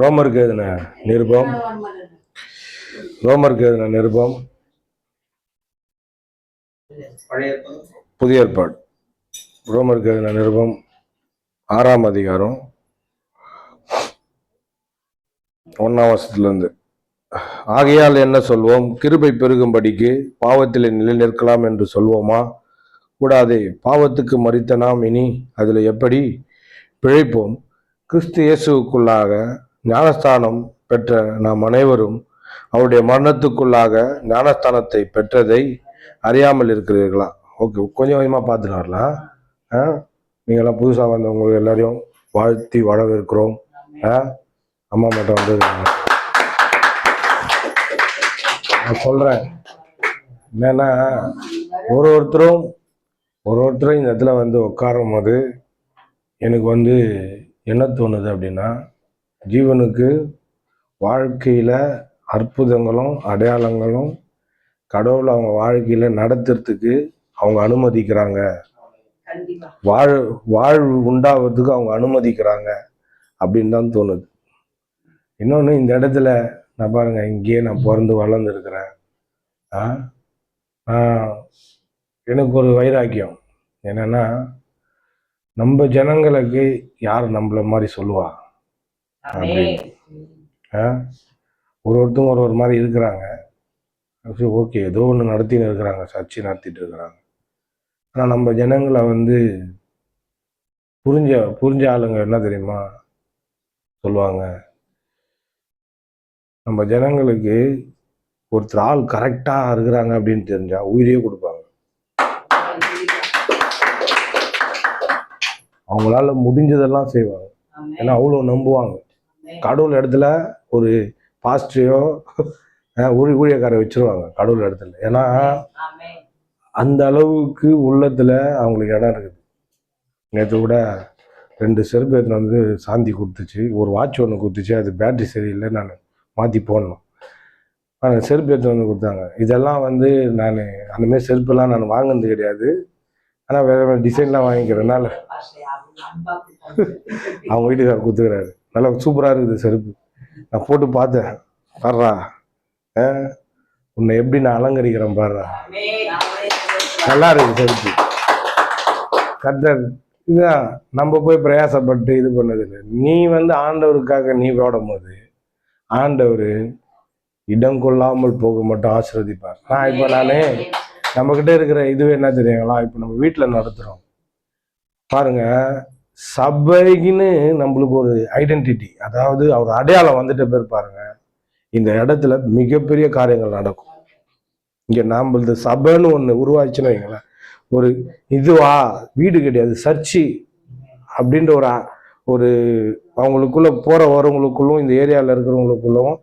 ரோமருக்கு எழுதின நிருபம் ரோமருக்கு எழுதின நிருபம் புதிய ஏற்பாடு. ரோமருக்கு எழுதின நிருபம் 6ஆம் அதிகாரம் 1ஆம் வசனத்திலிருந்து. ஆகையால் என்ன சொல்வோம்? கிருபை பெருகும்படிக்கு பாவத்திலே நிலை நிற்கலாம் என்று சொல்வோமா? கூடாதே. பாவத்துக்கு மரித்த நாம் இனி அதில் எப்படி பிழைப்போம்? கிறிஸ்து இயேசுக்குள்ளாக ஞானஸ்தானம் பெற்ற நாம் அனைவரும் அவருடைய மரணத்துக்குள்ளாக ஞானஸ்தானத்தை பெற்றதை அறியாமல் இருக்கிறீர்களா? ஓகே, கொஞ்சம் கொஞ்சமாக பார்த்துட்டு வரலாம். நீங்கள்லாம் புதுசாக வந்தவங்க எல்லாரையும் வாழ்த்தி வரவேற்கிறோம். அம்மா மட்டும் வந்து நான் சொல்கிறேன் என்னன்னா, ஒருத்தரும் இந்த இடத்துல வந்து உட்காரும் போது எனக்கு வந்து என்ன தோணுது அப்படின்னா, ஜீவனுக்கு வாழ்க்கையில் அற்புதங்களும் அடையாளங்களும் கடவுள் அவங்க வாழ்க்கையில் நடத்துறதுக்கு அவங்க அனுமதிக்கிறாங்க, வாழ்வு உண்டாகிறதுக்கு அவங்க அனுமதிக்கிறாங்க அப்படின்னு தான் தோணுது. இன்னொன்று, இந்த இடத்துல நான் பாருங்க, இங்கேயே நான் பிறந்து வளர்ந்துருக்கிறேன். எனக்கு ஒரு வைராக்கியம் என்னன்னா, நம்ம ஜனங்களுக்கு யார் நம்மள மாதிரி சொல்லுவா அப்படின்னு. ஒருத்தரும் ஒரு மாதிரி இருக்கிறாங்க. ஓகே, ஏதோ ஒன்று நடத்தின்னு இருக்கிறாங்க, சர்ச்சை நடத்திட்டு இருக்கிறாங்க. ஆனால் நம்ம ஜனங்களை வந்து புரிஞ்ச ஆளுங்க என்ன தெரியுமா சொல்லுவாங்க? நம்ம ஜனங்களுக்கு ஒருத்தர் ஆள் கரெக்டாக இருக்கிறாங்க அப்படின்னு தெரிஞ்சா உயிரையே கொடுப்பாங்க. அவங்களால முடிஞ்சதெல்லாம் செய்வாங்க. ஏன்னா அவ்வளோ நம்புவாங்க. கடவுள் இடத்துல ஒரு பாஸ்டரையோ ஊழியக்காரை வச்சிருவாங்க கடவுள் இடத்துல. ஏன்னா அந்த அளவுக்கு உள்ளத்துல அவங்களுக்கு இடம் இருக்குது. நேற்று கூட 2 செருப்பு எடுத்துன்னு வந்து சாந்தி கொடுத்துச்சு. ஒரு வாட்ச் ஒன்று கொடுத்துச்சு, அது பேட்டரி சரியில்லை, நான் மாற்றி போடணும். செருப்பு எடுத்து வந்து கொடுத்தாங்க. இதெல்லாம் வந்து நான் அந்தமாரி செருப்புலாம் நான் வாங்கினது கிடையாது. ஆனால் வேற வேறு டிசைன்லாம் வாங்கிக்கிறதுனால அவங்க வீட்டுக்காரர் கொடுத்துக்கிறாரு. நல்லா சூப்பராக இருக்குது செருப்பு. நான் போட்டு பார்த்தேன். பாடுறா, உன்னை எப்படி நான் அலங்கரிக்கிறேன் பாடுறா, நல்லா இருக்குது செருப்பு. கர்த்தர் இதுதான் நம்ம போய் பிரயாசப்பட்டு இது பண்ணதில்லை. நீ வந்து ஆண்டவருக்காக நீ ஓடும் போது ஆண்டவர் இடம் கொள்ளாமல் போக மட்டும் ஆசீர்வதிப்பார். இப்போ நம்மக்கிட்ட இருக்கிற இதுவே என்ன தெரியுங்களா? இப்போ நம்ம வீட்டில் நடத்துகிறோம் பாருங்க, சபைக்குன்னு நம்மளுக்கு ஒரு ஐடென்டிட்டி, அதாவது அவர் அடையாளம் வந்துட்டு பேர் பாருங்க, இந்த இடத்துல மிகப்பெரிய காரியங்கள் நடக்கும். இங்கே நம்மளது சபைன்னு ஒன்று உருவாச்சுன்னு வைங்களேன், ஒரு இதுவா வீடு கிடையாது, சர்ச்சு அப்படின்ற ஒரு அவங்களுக்குள்ள போகிற வரவங்களுக்குள்ளும் இந்த ஏரியாவில் இருக்கிறவங்களுக்குள்ளும்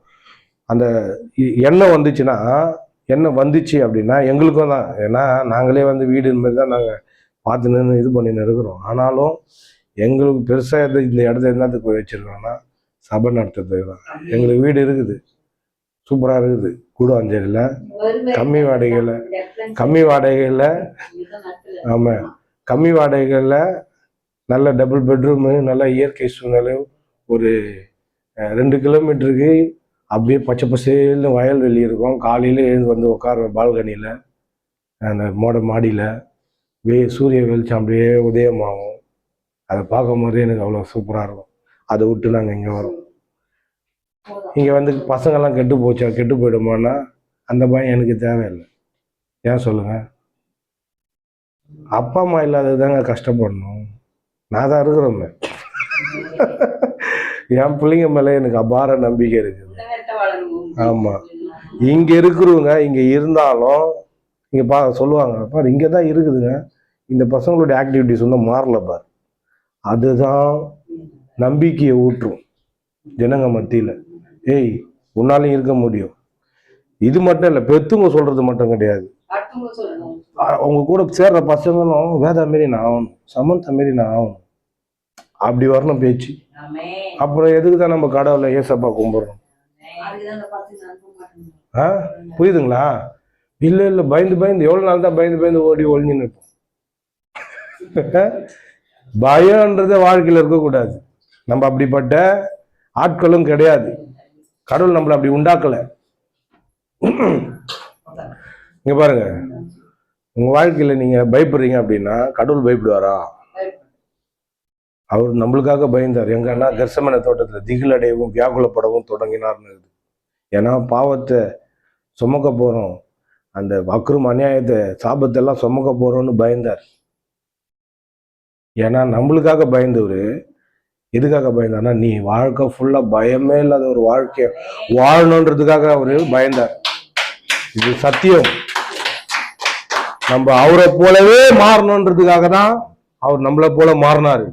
அந்த எண்ணம் வந்துச்சு அப்படின்னா எங்களுக்கும் தான். ஏன்னா நாங்களே வந்து வீடு மாதிரி தான் நாங்கள் பார்த்துன்னு இது பண்ணின்னு இருக்கிறோம். ஆனாலும் எங்களுக்கு பெருசாக இந்த இடத்த என்னத்துக்கு போய் வச்சுருக்கோம்னா சபை நடத்துறதுக்கு தான். எங்களுக்கு வீடு இருக்குது, சூப்பராக இருக்குது, கூடுவாஞ்சேரியில் கம்மி வாடகையில் ஆமாம், கம்மி வாடகைகளில் நல்ல டபுள் பெட்ரூமு, நல்ல இயற்கை சூழ்நிலை, ஒரு 2 கிலோமீட்டருக்கு அப்படியே பச்சை பசேல்னு வயல்வெளி இருக்கும். காலையில் எழுந்து வந்து உட்காருவேன் பால்கனியில், அந்த மாடியில் சூரிய வெளிச்சம் அப்படியே உதயமாகும். அதை பார்க்கும் போதே எனக்கு அவ்வளோ சூப்பராக இருக்கும். அதை விட்டு நாங்கள் இங்கே வரோம். இங்கே வந்து பசங்கள்லாம் கெட்டு போயிடுமான்னா அந்த பயம் எனக்கு தேவையில்லை. ஏன் சொல்லுங்கள்? அப்பா அம்மா இல்லாதது தாங்க கஷ்டப்படணும். நான் தான் இருக்கிறோமே. என் பிள்ளைங்க மேலே எனக்கு அபார நம்பிக்கை இருக்குது. ஆமாம், இங்கே இருக்கிறவங்க இங்கே இருந்தாலும் இங்கே சொல்லுவாங்க, பாரு இங்கே தான் இருக்குதுங்க, இந்த பசங்களுடைய ஆக்டிவிட்டிஸ் ஒன்றும் மாறல பார். அதுதான் நம்பிக்கையை ஊற்றும் ஜனங்க மத்தியில். உன்னாலையும் இருக்க முடியும். இது மட்டும் இல்லை, பெத்துங்க சொல்றது மட்டும் கிடையாது, அவங்க கூட சேர்ற பசங்களும் வேதா மாரி நான் ஆகணும், சமந்தா மாரி நான் ஆகணும், அப்படி வரணும் பேச்சு. அப்புறம் எதுக்கு தான் நம்ம கடவுளை ஏசப்பா கும்பிடுறோம்? புரியுதுங்களா? இல்லை பயந்து எவ்வளோ நாள் தான் பயந்து ஓடி ஒழிஞ்சு நிற்போம். பயம்ன்றத வாழ்க்கையில் இருக்கக்கூடாது. நம்ம அப்படிப்பட்ட ஆட்களும் கிடையாது. கடவுள் நம்மளை அப்படி உண்டாக்கல. இங்க பாருங்க, உங்க வாழ்க்கையில நீங்க பயப்படுறீங்க அப்படின்னா கடவுள் பயப்படுவாரா? அவர் நம்மளுக்காக பயந்தார். எங்கன்னா கெர்சமனே தோட்டத்துல திகிலடையவும் வியாகுலப்படவும் தொடங்கினார்னு. ஏன்னா பாவத்தை சுமக்க போறோம், அந்த அக்கிரம அநியாயத்தை சாபத்தை எல்லாம் சுமக்க போறோம்னு பயந்தார். ஏன்னா நம்மளுக்காக பயந்தவர். எதுக்காக பயந்தார்னா, நீ வாழ்க்கை ஃபுல்லா பயமே இல்லாத ஒரு வாழ்க்கைய வாழணுன்றதுக்காக அவரு பயந்தார். இது சத்தியம். நம்ம அவரை போலவே மாறணுன்றதுக்காக தான் அவர் நம்மளை போல மாறினாரு.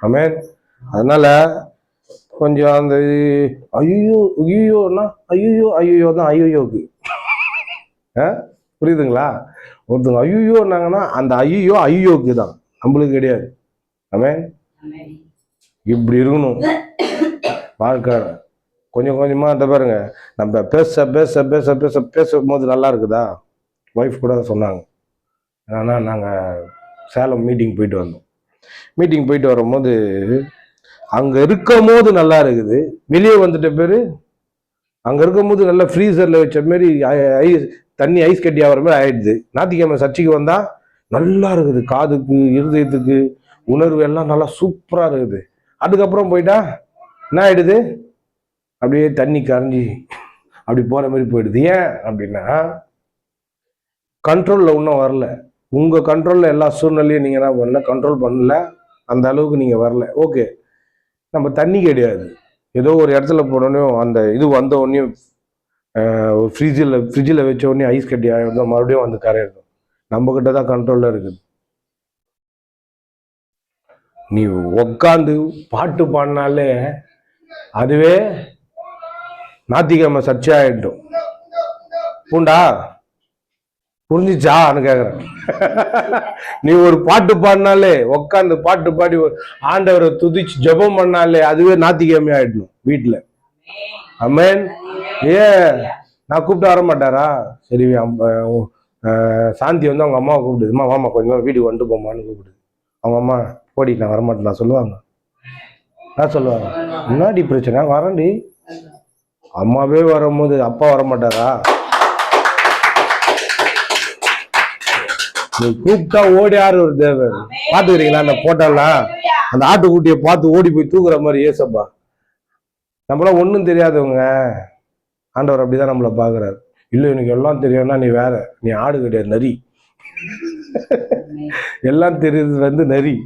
ஆமென். அதனால கொஞ்சம் அந்த ஐயோ ஐயோன்னா ஐயோ தான் ஐயோக்கு புரியுதுங்களா? ஒருத்தவங்க ஐயோன்னாங்கன்னா அந்த ஐயோக்கு தான், நம்மளுக்கு கிடையாது. ஆமென். இப்படி இருக்கணும் வாழ்க்கை. கொஞ்சம் கொஞ்சமா இந்த பாருங்க, நம்ம பேச பேச பேச பேச பேசும்போது நல்லா இருக்குதா? ஒய்ஃப் கூட சொன்னாங்க. ஏன்னா நாங்கள் சேலம் மீட்டிங் போயிட்டு வந்தோம். மீட்டிங் போயிட்டு வரும்போது அங்க இருக்கும் போது நல்லா இருக்குது, வெளியே வந்துட்ட பேரு அங்க இருக்கும் போது நல்லா ஃப்ரீசர்ல வச்ச மாதிரி தண்ணி ஐஸ் கட்டி ஆகிற மாதிரி ஆயிடுது. ஞாயிற்றுக்கிழமை சர்ச்சைக்கு வந்தா நல்லா இருக்குது, காதுக்கு இருதயத்துக்கு உணர்வு எல்லாம் நல்லா சூப்பரா இருக்குது. அதுக்கப்புறம் போயிட்டா என்ன ஆயிடுது? அப்படியே தண்ணி கரைஞ்சி அப்படி போற மாதிரி போயிடுது. ஏன் அப்படின்னா கண்ட்ரோல்ல இன்னும் வரல. உங்க கண்ட்ரோல்ல எல்லா சூழ்நிலையும் நீங்க என்ன பண்ணல, கண்ட்ரோல் பண்ணல, அந்த அளவுக்கு நீங்க வரல. ஓகே, நம்ம தண்ணி கிடையாது, ஏதோ ஒரு இடத்துல போனோடனே அந்த இது வந்த உடனே ஃப்ரிட்ஜில் வச்ச உடனே ஐஸ் கட்டி ஆகிடும், மறுபடியும் வந்து கரையிடும். நம்ம கிட்ட தான் கண்ட்ரோல்ல இருக்குது. நீ உக்காந்து பாட்டு பாடினாலே அதுவே ஞாயிற்றுக்கிழமை சர்ச்சை ஆயிடும். பூண்டா புரிஞ்சிச்சான்னு கேக்குறேன். நீ ஒரு பாட்டு பாடினாலே, உக்காந்து பாட்டு பாடி ஆண்டவரை துதிச்சு ஜெபம் பண்ணாலே அதுவே ஞாயிற்றுக்கிழமை ஆயிடணும் வீட்டுல. ஆமென். நான் கூப்பிட்டு வர மாட்டாரா? சரி, சாந்தி வந்து அவங்க அம்மாவை கூப்பிடுதுமா, வாமா கொஞ்சம் வீட்டுக்கு வந்துட்டு போமான்னு கூப்பிடுது. அவங்க அம்மா போடி நான் வரமாட்டேன் நான் சொல்லுவாங்க. நான் சொல்லுவாங்க, முன்னாடி பிரச்சனை வரேன்டி. அம்மாவே வரும்போது அப்பா வரமாட்டாரா? நீ கூப்பிட்டா ஓடி ஆறு ஒரு தேவன். பாத்துக்கிறீங்களா அந்த போட்டோலாம்? அந்த ஆட்டுக்குட்டியை பார்த்து ஓடி போய் தூக்குற மாதிரி ஏசப்பா. நம்மளாம் ஒன்றும் தெரியாதவங்க, ஆண்டவர் அப்படிதான் நம்மளை பாக்குறாரு. இல்லை எனக்கு எல்லாம் தெரியும்னா நீ வேற, நீ ஆடு கிடையாது, நரி. எல்லாம் தெரியுது வந்து நரி.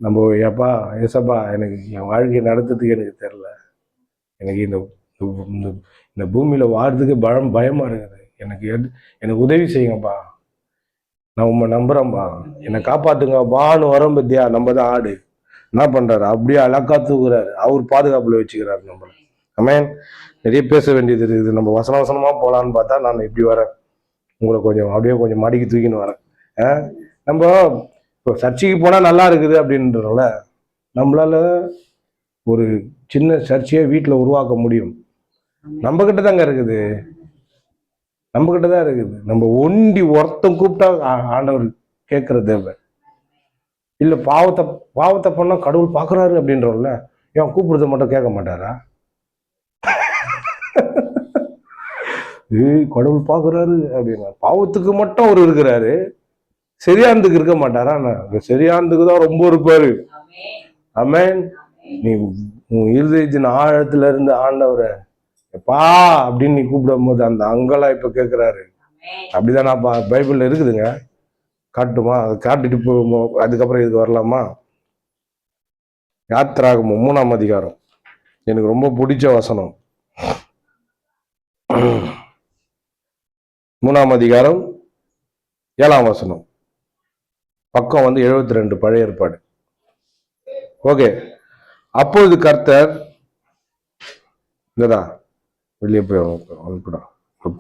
நம்ம ஏப்பா ஏசப்பா எனக்கு என் வாழ்க்கையை நடத்துறதுக்கு எனக்கு தெரியல, எனக்கு இந்த பூமியில வாழ்றதுக்கு பயமா இருக்குது, எனக்கு உதவி செய்யுங்கப்பா, நான் உண்மை நம்புறேன்பா, என்னை காப்பாத்துங்கப்பான்னு வரோம் பத்தியா? நம்ம தான் ஆடு. என்ன பண்றாரு? அப்படியே அழகா தூக்குறாரு, அவர் பாதுகாப்புல வச்சுக்கிறாரு நம்மள. ஆமென். நிறைய பேச வேண்டியது இருக்குது. நம்ம வசனமா போலான்னு பார்த்தா நான் இப்படி வரேன், உங்களை அப்படியே கொஞ்சம் மடிக்கு தூக்கின்னு வரேன். நம்ம இப்போ சர்ச்சைக்கு போனா நல்லா இருக்குது அப்படின்றதுனால நம்மளால ஒரு சின்ன சர்ச்சையை வீட்டுல உருவாக்க முடியும். நம்ம கிட்ட தாங்க இருக்குது, நம்ம கிட்ட தான் இருக்குது. நம்ம ஒண்டி ஒருத்தம் கூப்பிட்டா ஆண்டவர் கேட்கிற தேவை இல்ல. பாவத்தை பண்ணா கடவுள் பாக்குறாரு அப்படின்றோம்ல, ஏன் கூப்பிடுறத மட்டும் கேட்க மாட்டாரா? கடவுள் பாக்குறாரு அப்படின்னா பாவத்துக்கு மட்டும் அவர் இருக்கிறாரு, சரியானதுக்கு இருக்க மாட்டாரா? சரியானதுக்கு தான் ரொம்ப இருப்பாரு. ஆமென். நீ உன் இருதயத்தின் ஆழத்துல இருந்து ஆண்டவரை எப்பா அப்படின்னு நீ கூப்பிடும் போது அந்த அங்கெல்லாம் இப்ப கேட்கிறாரு. அப்படிதான் நான் பைபிள்ல இருக்குதுங்க, காட்டுமா? அதை காட்டிட்டு அதுக்கப்புறம் இதுக்கு வரலாமா? யாத்திராகமம் 3ஆம் அதிகாரம் எனக்கு ரொம்ப பிடிச்ச வசனம். 3ஆம் அதிகாரம் 7ஆம் வசனம், பக்கம் வந்து 72, பழைய ஏற்பாடு. ஓகே. அப்பொழுது கர்த்தர் இல்லடா வெளியே போய் அனுப்புடா,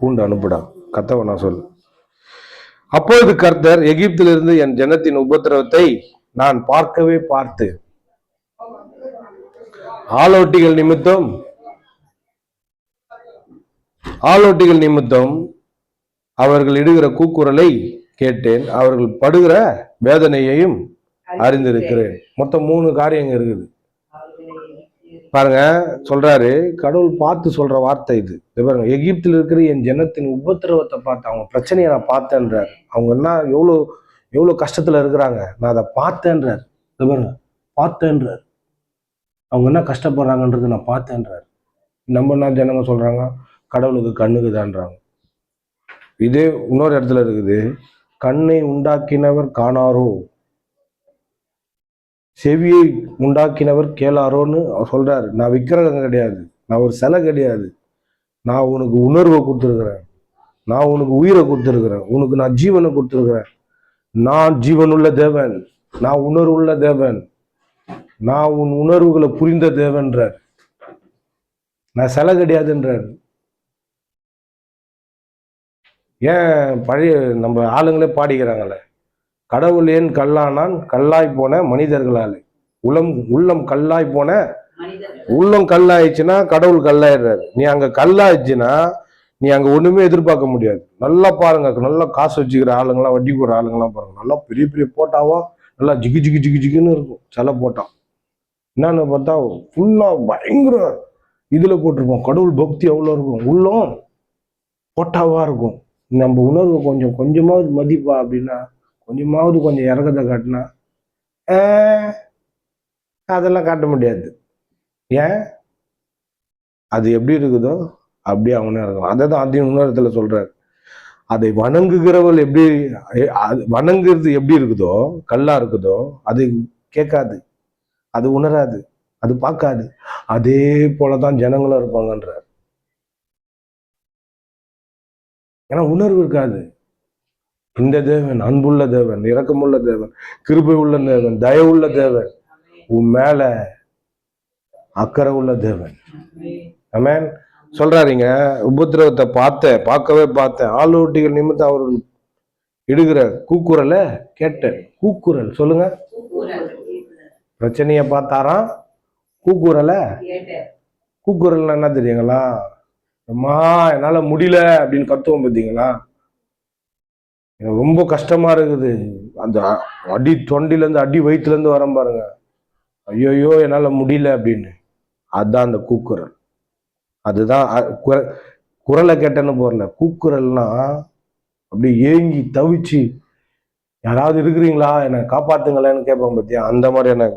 பூண்டு அனுப்புடா, கத்தவ நான் சொல்லு. அப்பொழுது கர்த்தர் எகிப்திலிருந்து என் ஜனத்தின் உபத்திரவத்தை நான் பார்க்கவே பார்த்து ஆலோட்டிகள் நிமித்தம் அவர்கள் இடுகிற கூக்குரலை கேட்டேன், அவர்கள் படுகிற வேதனையையும் அறிந்திருக்கிறேன். மொத்தம் 3 காரியங்கள் இருக்குது. பாருங்க, சொல்றாரு, கடவுள் பார்த்து சொல்ற வார்த்தை இது. பாருங்க, எகிப்தில் இருக்கிற என் ஜனத்தின் உபத்திரவத்தை பார்த்து, அவங்க பிரச்சனையை நான் பார்த்தேன்றாரு. அவங்க என்ன எவ்வளவு கஷ்டத்துல இருக்கிறாங்க, நான் அதை பார்த்தேன்றாரு. பாருங்க, பார்த்தேன்றாரு. அவங்க என்ன கஷ்டப்படுறாங்கன்றது நான் பார்த்தேன்றாரு. நம்ம என்ன ஜனங்க சொல்றாங்க, கடவுளுக்கு கண்ணுக்குதான்றாங்க. இதே இன்னொரு இடத்துல இருக்குது, கண்ணை உண்டாக்கினவர் காணாரோ, செவியை உண்டாக்கினவர் கேளாரோன்னு அவர் சொல்றாரு. நான் விக்கிரகம் கிடையாது, நான் ஒரு சிலை கிடையாது, நான் உனக்கு உணர்வை கொடுத்துருக்கிறேன், நான் உனக்கு உயிரை கொடுத்துருக்கிறேன், உனக்கு நான் ஜீவனை கொடுத்துருக்கிறேன். நான் ஜீவனுள்ள தேவன், நான் உணர்வுள்ள தேவன், நான் உன் உணர்வுகளை புரிந்த தேவன்றார். நான் சிலை கிடையாதுன்றார். ஏன் பழைய நம்ம ஆளுங்களே பாடிக்கிறாங்களே, கடவுள் ஏன் கல்லானான், கல்லாய் போன மனிதர்களால். உள்ளம் கல்லாய் போன, உள்ளம் கல்லாயிடுச்சுன்னா கடவுள் கல்லாயிடுறாரு. நீ அங்க கல்லாயிடுச்சுன்னா நீ அங்க ஒண்ணுமே எதிர்பார்க்க முடியாது. நல்லா பாருங்க, நல்லா காசு வச்சுக்கிற ஆளுங்களாம், வட்டி போடுற ஆளுங்களாம் பாருங்க, நல்லா பெரிய பெரிய போட்டாவோ நல்லா ஜிகி ஜிகி ஜிகி ஜிகின்னு இருக்கும் சில போட்டான். என்னன்னு பார்த்தா ஃபுல்லா பயங்கர இதுல போட்டிருப்போம். கடவுள் பக்தி எவ்வளவு இருக்கும், உள்ளம் போட்டாவா இருக்கும். நம்ம உணர்வு கொஞ்சமாவது மதிப்பா அப்படின்னா, கொஞ்சமாவது கொஞ்சம் இறக்கத்தை காட்டினா அதெல்லாம் காட்ட முடியாது. ஏன்? அது எப்படி இருக்குதோ அப்படியே அவனே இருக்கும். அதை தான் அதையும் உணர்த்துல சொல்றாரு. அதை வணங்குகிறவள் எப்படி, வணங்குறது எப்படி இருக்குதோ, கல்லா இருக்குதோ, அது கேட்காது, அது உணராது, அது பார்க்காது. அதே போலதான் ஜனங்களும் இருப்பாங்கன்றார். ஏன்னா உணர்வு இருக்காது. இந்த தேவன் அன்புள்ள தேவன், இரக்கமுள்ள தேவன், கிருபை உள்ள தேவன், தயவுள்ள தேவன், உன் மேல அக்கறை உள்ள தேவன். ஆமென். சொல்றாருங்க, உபத்திரவத்தை பார்க்கவே பார்த்தேன், ஆளோட்டிகள் நிமித்தம் அவர்கள் இடுகிற கூக்குரலை கேட்டேன். கூக்குரல் சொல்லுங்க, பிரச்சனைய பார்த்தாராம், கூக்குரலை. கூக்குரல்னா என்ன தெரியுங்களா? அம்மா என்னால முடியல அப்படின்னு கத்துவோம் பார்த்தீங்களா? எனக்கு ரொம்ப கஷ்டமா இருக்குது, அந்த அடி தொண்டில இருந்து அடி வயிற்றுல இருந்து வரம் பாருங்க, ஐயோயோ என்னால முடியல அப்படின்னு. அதுதான் அந்த கூக்குரல். அதுதான் குரலை கேட்டேன்னு போறல, கூக்குரல்னா அப்படி ஏங்கி தவிச்சு யாராவது இருக்கிறீங்களா என்னை காப்பாத்துங்களேன்னு கேட்பாங்க பத்தியா, அந்த மாதிரியான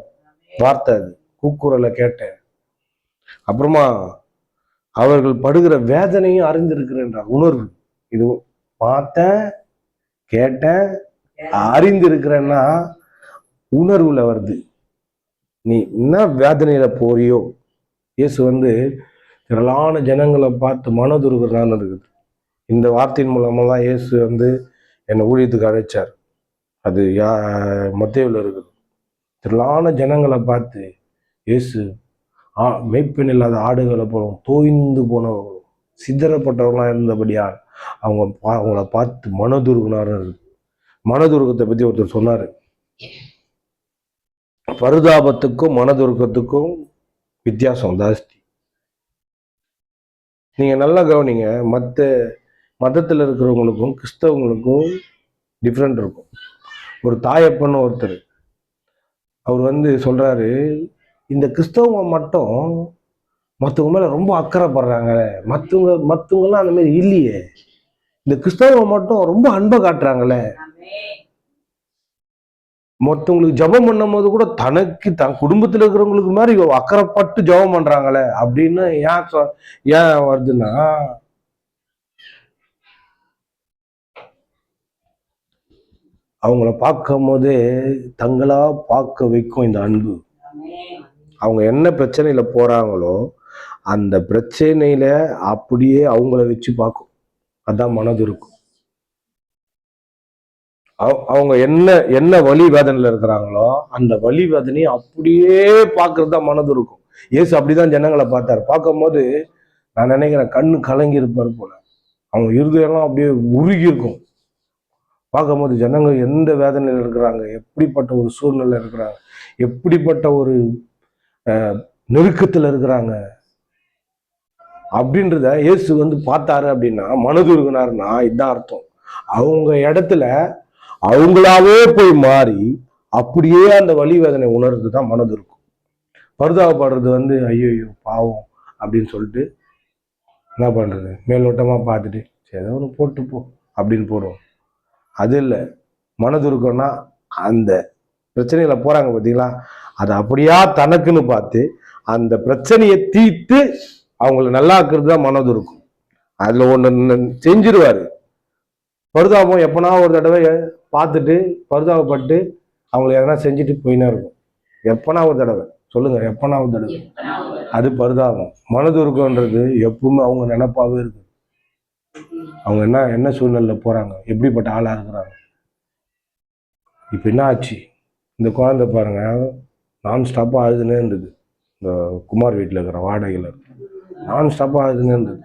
வார்த்தை அது. கூக்குரலை கேட்டேன். அப்புறமா அவர்கள் படுகிற வேதனையும் அறிந்திருக்கிறேன்றார். உணர்வு இது பார்த்தேன், கேட்டேன், அறிந்திருக்கிறேன்னா உணர்வுல வருது. நீ என்ன வேதனையில போறியோ, இயேசு திரளான ஜனங்களை பார்த்து மனதுருகிறான்னு இருக்குது. இந்த வார்த்தையின் மூலமா தான் இயேசு என்னை ஊழியத்துக்கு அழைச்சார். அது மத்தேயுல இருக்குது. திரளான ஜனங்களை பார்த்து இயேசு மேய்ப்பன் இல்லாத ஆடுகளை போலவும் தோய்ந்து போனவர்களும் சிதறப்பட்டவர்களாக இருந்தபடியால் அவங்கள பார்த்து மனதுருகினார். மனதுருக்கத்தை பத்தி ஒருத்தர் சொன்னாரு, பரிதாபத்துக்கும் மனதுருக்கத்துக்கும் வித்தியாசம் ஜாஸ்தி. நீங்க நல்லா கவனிங்க, மற்ற மதத்துல இருக்கிறவங்களுக்கும் கிறிஸ்தவங்களுக்கும் டிஃப்ரெண்ட் இருக்கும். ஒரு தாயப்பன்னு ஒருத்தர், அவர் சொல்றாரு, இந்த கிறிஸ்தவங்க மட்டும் மற்றவங்க மேல ரொம்ப அக்கறைப்படுறாங்க, மற்றவங்கலாம் அந்த மாதிரி இல்லையே, இந்த கிறிஸ்தவங்க மட்டும் ரொம்ப அன்பை காட்டுறாங்களே, மற்றவங்களுக்கு ஜபம் பண்ணும் போது கூட தன் குடும்பத்தில் இருக்கிறவங்களுக்கு மாதிரி அக்கறைப்பட்டு ஜபம் பண்றாங்களே அப்படின்னு ஏன் வருதுன்னா, அவங்கள பார்க்கும் போதே தங்களா பார்க்க வைக்கும் இந்த அன்பு. அவங்க என்ன பிரச்சனையில போறாங்களோ அந்த பிரச்சனையில அப்படியே அவங்கள வச்சு பார்க்கும். அதான் மனது இருக்கும். அவங்க என்ன வலி வேதனையில இருக்கிறாங்களோ அந்த வலி வேதனையை அப்படியே பார்க்கறது தான் மனது இருக்கும். இயேசு அப்படிதான் ஜனங்களை பார்த்தாரு. பார்க்கும் போது நான் நினைக்கிறேன் கண்ணு கலங்கி இருப்பாரு போல, அவங்க இருதயம்லாம் அப்படியே உருகி இருக்கும். பார்க்கும் போது ஜனங்கள் எந்த வேதனையில இருக்கிறாங்க, எப்படிப்பட்ட ஒரு சூழ்நிலை இருக்கிறாங்க, எப்படிப்பட்ட ஒரு நெருக்கத்துல இருக்கிறாங்க அப்படின்றத இயேசு பார்த்தாரு அப்படின்னா, மனது இருக்கிறாருன்னா இதுதான் அர்த்தம். அவங்க இடத்துல அவங்களாவே போய் மாறி அப்படியே அந்த வலி வேதனை உணர்றது தான் மனது இருக்கும். பரிதாபப்படுறது வந்து ஐயோ பாவம் அப்படின்னு சொல்லிட்டு என்ன பண்ணுறது, மேலோட்டமாக பார்த்துட்டு சரி ஏதோ ஒன்று போட்டு போ அப்படின்னு போடுவோம். அது இல்லை, மனதுருக்கம்னா அந்த பிரச்சனைகளை போகிறாங்க பார்த்தீங்களா, அதை அப்படியா தனக்குன்னு பார்த்து அந்த பிரச்சனையை தீர்த்து அவங்கள நல்லாக்குறது தான் மனதுருக்கம். அதில் ஒன்று செஞ்சிருவார். பரிதாபம் எப்பனா ஒரு தடவை பார்த்துட்டு பரிதாபப்பட்டு அவங்கள எதனா செஞ்சுட்டு போயினே இருக்கும். எப்பனா ஒரு தடவை சொல்லுங்க, எப்பனா ஒரு தடவை. அது பரிதாபம். மனதுருக்கம்ன்றது எப்பவுமே அவங்க நினைப்பாவே இருக்கு. அவங்க என்ன சூழ்நிலையில போறாங்க, எப்படிப்பட்ட ஆளா இருக்கிறாங்க. இப்ப என்ன ஆச்சு, இந்த குழந்தை பாருங்க நான் ஸ்டாப்பா அழுதுனே இருந்தது. இந்த குமார் வீட்டில் இருக்கிற வாடகையில் நான் ஸ்டாப்பா அழுதுனே இருந்தது.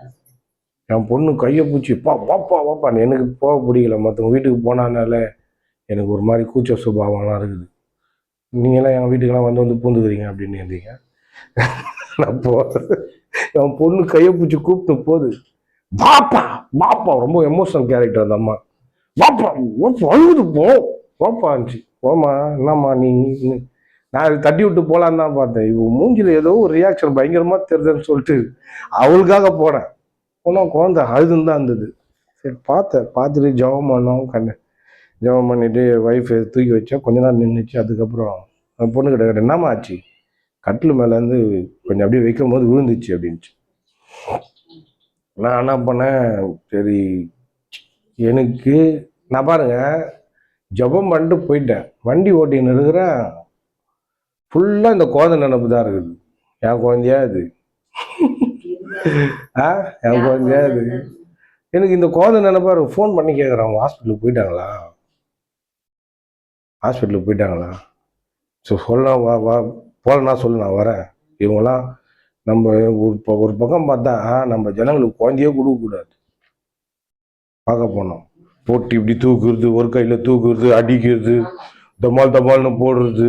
என் பொண்ணு கையை பூச்சி வாப்பா வாப்பான்னு. எனக்கு போக பிடிக்கல, மற்றவங்க வீட்டுக்கு போனானால எனக்கு ஒரு மாதிரி கூச்ச சுபாவம்லாம் இருக்குது. நீங்களாம் என் வீட்டுக்கெல்லாம் வந்து பூந்துக்கிறீங்க அப்படின்னு இருந்தீங்க. நான் என் பொண்ணு கையை பூச்சி கூப்பிட்டு போகுது, வாப்பா வாப்பா. ரொம்ப எமோஷனல் கேரக்டர் அந்த அம்மா. வாப்பா அழுகுது, போப்பா இருந்துச்சு. போமா என்னம்மா நீ. நான் தட்டி விட்டு போலான்னு தான் பார்த்தேன். இவ மூஞ்சில ஏதோ ஒரு ரியாக்ஷன் பயங்கரமா தெரியுதுன்னு சொல்லிட்டு அவளுக்காக போனேன். போனால் குழந்தை அழுதுன்னு தான் இருந்தது. சரி பார்த்துட்டு ஜெபம் பண்ணோம். ஜெபம் பண்ணிட்டு ஒய்ஃப் தூக்கி வச்சா கொஞ்ச நேரம் நின்றுச்சு. அதுக்கப்புறம் அந்த பொண்ணு கிட்ட என்னம்மா ஆச்சு, கட்டில் மேலேருந்து கொஞ்சம் அப்படியே வைக்கும் போது விழுந்துச்சு அப்படின்ச்சு. நான் என்ன பண்ணேன், சரி எனக்கு நான் பாருங்க ஜபம் பண்ணிட்டு போயிட்டேன். வண்டி ஓட்டின்னு இருக்கிறேன், ஃபுல்லாக இந்த குழந்தை நினப்பு தான் இருக்குது. என் குழந்தையா இது என் குழந்தையா இது. எனக்கு இந்த குழந்தை நினைப்பா ஃபோன் பண்ணி கேட்குறேன், அவங்க ஹாஸ்பிட்டலுக்கு போயிட்டாங்களா. ஸோ சொல்ல வா போகலன்னா சொல்லு, நான் வரேன். இவங்களாம் நம்ம ஒரு பக்கம் பார்த்தா நம்ம ஜனங்களுக்கு குழந்தையே கொடுக்கக்கூடாது. பார்க்க போனோம், போட்டு இப்படி தூக்குறது, ஒரு கையில் தூக்குறது, அடிக்கிறது, தமால்னு போடுறது.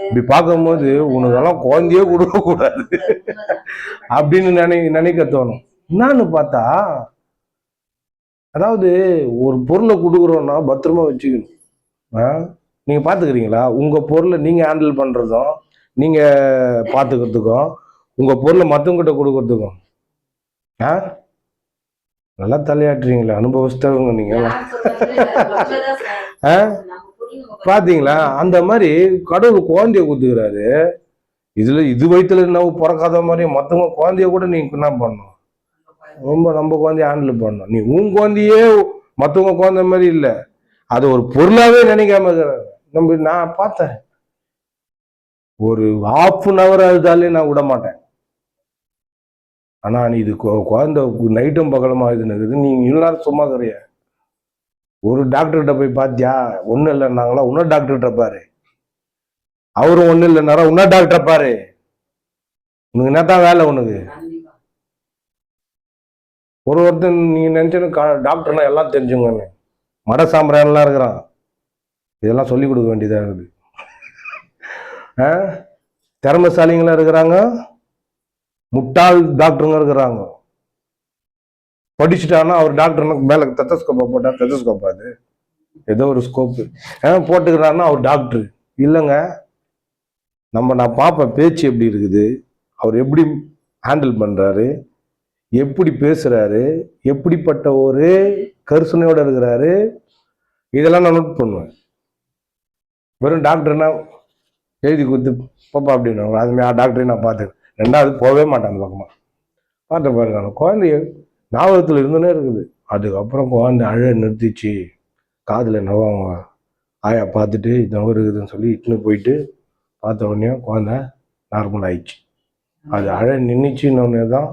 இப்படி பார்க்கும்போது உனக்கெல்லாம் குழந்தையே கொடுக்கக்கூடாது அப்படின்னு நினைக்க தோணும். என்னன்னு பார்த்தா, அதாவது ஒரு பொருளை கொடுக்குறோன்னா பத்திரமா வச்சுக்கணும். நீங்கள் பார்த்துக்கிறீங்களா, உங்கள் பொருளை நீங்கள் ஹேண்டில் பண்ணுறதும் நீங்கள் பார்த்துக்கிறதுக்கும் உங்கள் பொருளை மற்றவங்கிட்ட கொடுக்கறதுக்கும் நல்லா தலையாட்டுறீங்களா, அனுபவஸ்தவங்க நீங்கள். பார்த்தீங்களா, அந்த மாதிரி கடவுள் குழந்தைய கொடுத்துக்கிறாரு. இது வயிற்றுல என்ன பிறக்காத மாதிரி மற்றவங்க குழந்தைய கூட நீங்கள் என்ன பண்ணணும், ரொம்ப நம்ம குழந்தைய ஹேண்டில் பண்ணணும். நீ உன் குழந்தையே மற்றவங்க குழந்தை மாதிரி இல்லை, அது ஒரு பொருளாவே நினைக்காம இருக்கிறாங்க. நான் பார்த்தேன், ஒரு ½ அழுதாலே நான் விட மாட்டேன். ஆனா நீ இது குழந்தை நைட்டும் பகலமா இதுன்னு நீ எல்லாரும் சும்மா கிடையா. ஒரு டாக்டர்கிட்ட போய் பார்த்தியா, ஒன்றும் இல்லைன்னாங்களா, இன்னொரு டாக்டர்கிட்ட பாரு. அவரும் ஒன்றும் இல்லைன்னாரா, இன்னொரு டாக்டரை பாரு. உனக்கு என்னத்தான் வேலை உனக்கு? ஒருத்தன் நீங்க நினைச்சேன்னு டாக்டர்னா எல்லாம் தெரிஞ்சுங்கன்னு மட சாம்பிரான்லாம் இருக்கிறான். இதெல்லாம் சொல்லி கொடுக்க வேண்டியதாக இருக்குது. திறமைசாலிங்களா இருக்கிறாங்க, முட்டாள் டாக்டருங்க இருக்கிறாங்க. படிச்சுட்டான்னா அவர் டாக்டர்னா மேல தெத்தஸ்கோப்பா போட்டா தெத்தஸ்கோப்பா, அது ஏதோ ஒரு ஸ்கோப்பு போட்டுக்கிறான்னா அவர் டாக்டர் இல்லைங்க. நான் பார்ப்பேன் பேச்சு எப்படி இருக்குது, அவர் எப்படி ஹேண்டில் பண்றாரு, எப்படி பேசுறாரு, எப்படிப்பட்ட ஒரு கருசனையோட இருக்கிறாரு, இதெல்லாம் நான் நோட் பண்ணுவேன். வெறும் டாக்டர்னா எழுதி கொடுத்து பாப்பா அப்படின்னு அது டாக்டரையும் நான் பார்த்தேன். ரெண்டாவது போகவே மாட்டேன் அந்த பக்கமா. பார்த்த பாருங்க, குழந்தைய ஞாபகத்தில் இருந்துனே இருக்குது. அதுக்கப்புறம் குழந்தை அழ நிறுத்திச்சு. காதில் என்னவோ அவங்க ஆயா பார்த்துட்டு இந்த இருக்குதுன்னு சொல்லி இட்டுன்னு போயிட்டு பார்த்த உடனே குழந்தை நார்மல் ஆயிடுச்சு. அது அழ நின்றுச்சுன்னு தான்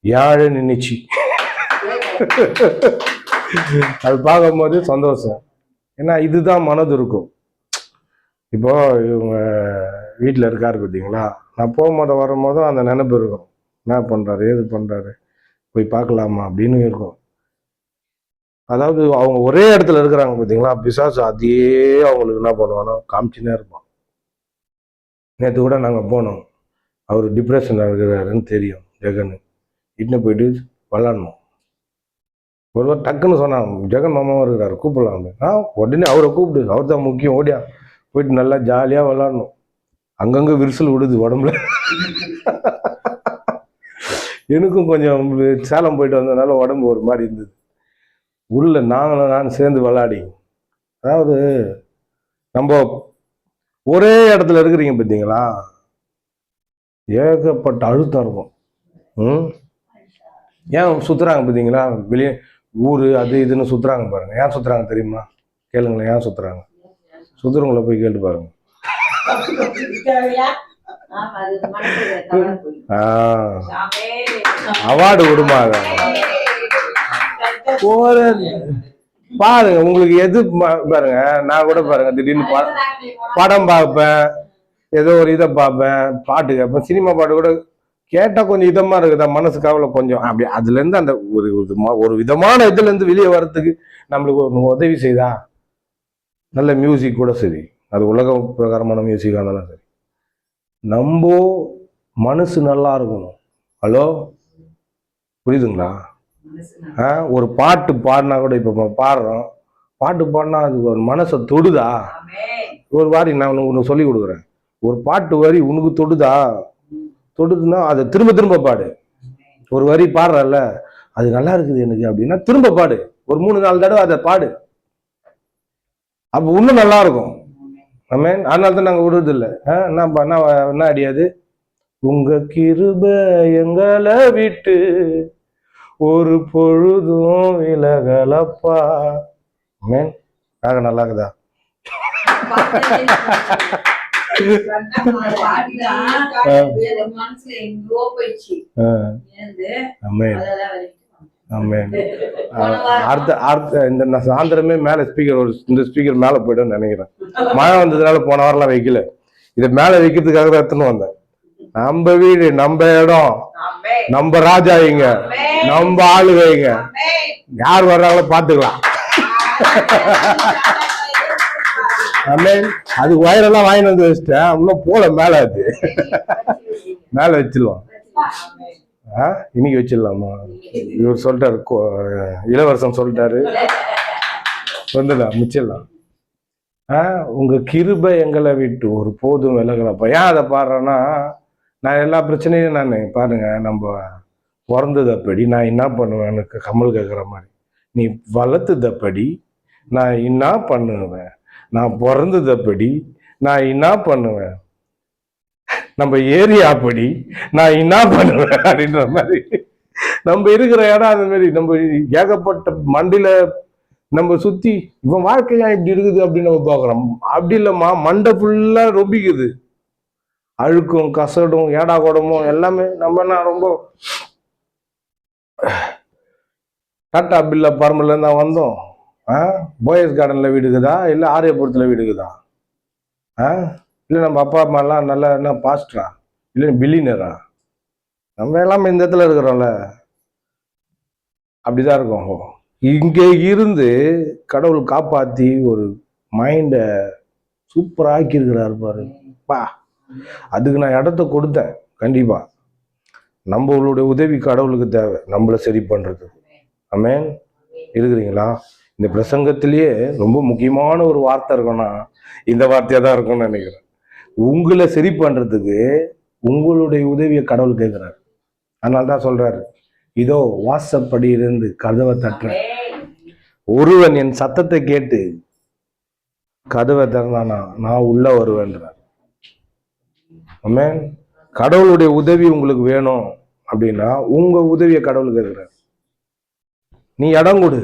ஏன் அழ நின்றுச்சு அது பார்க்கும்போது சந்தோஷம். ஏன்னா இதுதான் மனது இருக்கும். இப்போ இவங்க வீட்டில் இருக்காரு பார்த்தீங்களா, நான் போகும்போது வரும்போதும் அந்த நினைப்பு இருக்கும். என்ன பண்ணுறாரு, ஏது பண்ணுறாரு, போய் பார்க்கலாமா அப்படின்னு இருக்கும். அதாவது அவங்க ஒரே இடத்துல இருக்கிறாங்க பார்த்தீங்களா, பிசாசு அதே அவங்களுக்கு என்ன பண்ணுவானோ காமிச்சுன்னே இருப்பான். நேற்று கூட நாங்கள் போனோம், அவர் டிப்ரெஷனில் இருக்கிறாருன்னு தெரியும். ஜெகன் இட்டுன்னு போயிட்டு விளாடணும். ஒருவர் டக்குன்னு சொன்னான், ஜெகன் மாமாவும் இருக்கிறாரு கூப்பிடலாம். உடனே அவரை கூப்பிடு, அவர் தான் முக்கியம், ஓடியா போயிட்டு நல்லா ஜாலியாக விளாடணும். அங்கங்கே விரிசல் விடுது உடம்புல. எனக்கும் கொஞ்சம் சேலம் போயிட்டு வந்ததுனால உடம்பு ஒரு மாதிரி இருந்தது. உள்ள நானும் சேர்ந்து விளையாடி, அதாவது நம்ம ஒரே இடத்துல இருக்கிறீங்க பார்த்தீங்களா, ஏகப்பட்ட அழுத்தம் இருக்கும். ஏன் சுத்துறாங்க பார்த்தீங்களா, வெளியே ஊரு அது இதுன்னு சுத்துறாங்க பாருங்க. ஏன் சுத்துறாங்க தெரியுமா? கேளுங்களேன், ஏன் சுத்துறாங்க? சுத்துறவங்கள போய் கேட்டு பாருங்க. அவார்டு விடுமாங்க பாருங்க. உங்களுக்கு எது பாருங்க, நான் கூட பாருங்க திடீர்னு படம் பார்ப்பேன், ஏதோ ஒரு இதை பார்ப்பேன், பாட்டு கேட்பேன். சினிமா பாட்டு கூட கேட்டா கொஞ்சம் இதமா இருக்குதா, மனசு கவலை கொஞ்சம் அப்படி. அதுல இருந்து அந்த ஒரு விதமான இதுல இருந்து வெளியே வர்றதுக்கு நம்மளுக்கு ஒரு உதவி செய்தா நல்ல மியூசிக் கூட சரி, அது உலக பிரகாரமான மியூசிக்காக இருந்தாலும் சரி, நம்ம மனசு நல்லா இருக்கணும். ஹலோ, புரியுதுங்களா? ஒரு பாட்டு பாடினா கூட, இப்ப பாடுறோம், பாட்டு பாடினா அது ஒரு மனசை தொடுதா? ஒரு வாரி நான் உனக்கு சொல்லி கொடுக்குறேன். ஒரு பாட்டு வரி உனக்கு தொடுதுன்னா அதை திரும்ப திரும்ப பாடு. ஒரு வரி பாடுறல்ல, அது நல்லா இருக்குது எனக்கு அப்படின்னா திரும்ப பாடு, ஒரு 3-4 தடவை அதை பாடு. அப்ப இன்னும் நல்லா இருக்கும். அதனால தான் நாங்க விடுறது இல்லை. என்ன அடியாது, உங்க கிருப எங்களை விட்டு ஒரு பொழுதும் விலகலப்பா. நல்லா இருக்குதா? இந்த சாயந்தரமே மேல ஸ்பீக்கர், இந்த ஸ்பீக்கர் மேல போயிடும் நினைக்கிறேன். மழை வந்ததுனால போன வாரம்லாம் வைக்கல, இதை மேல வைக்கிறதுக்காக தான் எடுத்துன்னு வந்தேன். நம்ம வீடு, நம்ம இடம், நம்ம ராஜா இங்க, நம்ம ஆளுகைங்க, யார் வர்றாங்களோ பாத்துக்கலாம். அது வயரெல்லாம் வாங்கி வந்து வச்சுட்டேன், இன்னும் போல மேல, அது மேல வச்சிடலாம். இன்னைக்கு வச்சிடலாமா? இவர் சொல்லிட்டாரு, இளவரசன் சொல்லிட்டாரு, வந்துடலாம், முச்சிடலாம். உங்க கிருபை எங்களை விட்டு ஒரு போதும் விலகலப்பா. ஏன் அதை பாடுறேன்னா, நான் எல்லா பிரச்சனையும் நான் பாருங்க, நம்ம பிறந்ததப்படி நான் என்ன பண்ணுவேன், எனக்கு கமல் கேட்குற மாதிரி, நீ வளர்த்ததப்படி நான் என்ன பண்ணுவேன், நான் பிறந்ததப்படி நான் என்ன பண்ணுவேன், நம்ம ஏரியாப்படி நான் என்ன பண்ணுவேன் அப்படின்ற மாதிரி நம்ம இருக்கிற இடம் அந்த மாதிரி. நம்ம ஏகப்பட்ட மண்டியில நம்ம சுத்தி இவன் வாழ்க்கையா இப்படி இருக்குது அப்படின்னு நம்ம பாக்குறோம். அப்படி இல்லம்மா, மண்டை ஃபுல்லா ரொம்பிக்குது, அழுக்கும் கசடும் ஏடா கூடமும் எல்லாமே. நம்ம ரொம்ப டாட்டா பில்ல பரம்பல தான் வந்தோம். போயஸ் கார்டன்ல வீடுக்குதா, இல்லை ஆரியபுரத்துல வீடுக்குதா? இல்லை நம்ம அப்பா அம்மா எல்லாம் நல்லா என்ன பாஸ்டரா, இல்லை பில்லியனரா? நம்ம எல்லாமே இந்த இடத்துல இருக்கிறோம்ல, அப்படிதான் இருக்கும். இங்க இருந்து கடவுள் காப்பாத்தி ஒரு மைண்ட சூப்பரா ஆக்கி இருக்கிறாரு பாரு பா. அதுக்கு நான் இடத்த கொடுத்தேன். கண்டிப்பா நம்மளுடைய உதவி கடவுளுக்கு தேவை, நம்மள சரி பண்றது. ஆமென். இருக்கிறீங்களா? இந்த பிரசங்கத்திலேயே ரொம்ப முக்கியமான ஒரு வார்த்தை இருக்கும்னா இந்த வார்த்தையா தான் இருக்கும்னு நினைக்கிறேன். உங்களை சரி பண்றதுக்கு உங்களுடைய உதவியை கடவுள் கேட்கிறாரு. அதனால தான் சொல்றாரு, இதோ வாசப்படி இருந்து கதவை தட்டுறேன், ஒருவன் என் சத்தத்தை கேட்டு கதவை திறந்தானா நான் உள்ள வருவேன்றார். ஆமென். கடவுளுடைய உதவி உங்களுக்கு வேணும் அப்படின்னா உங்க உதவியை கடவுள் கேட்கிறார். நீ இடம் கொடு.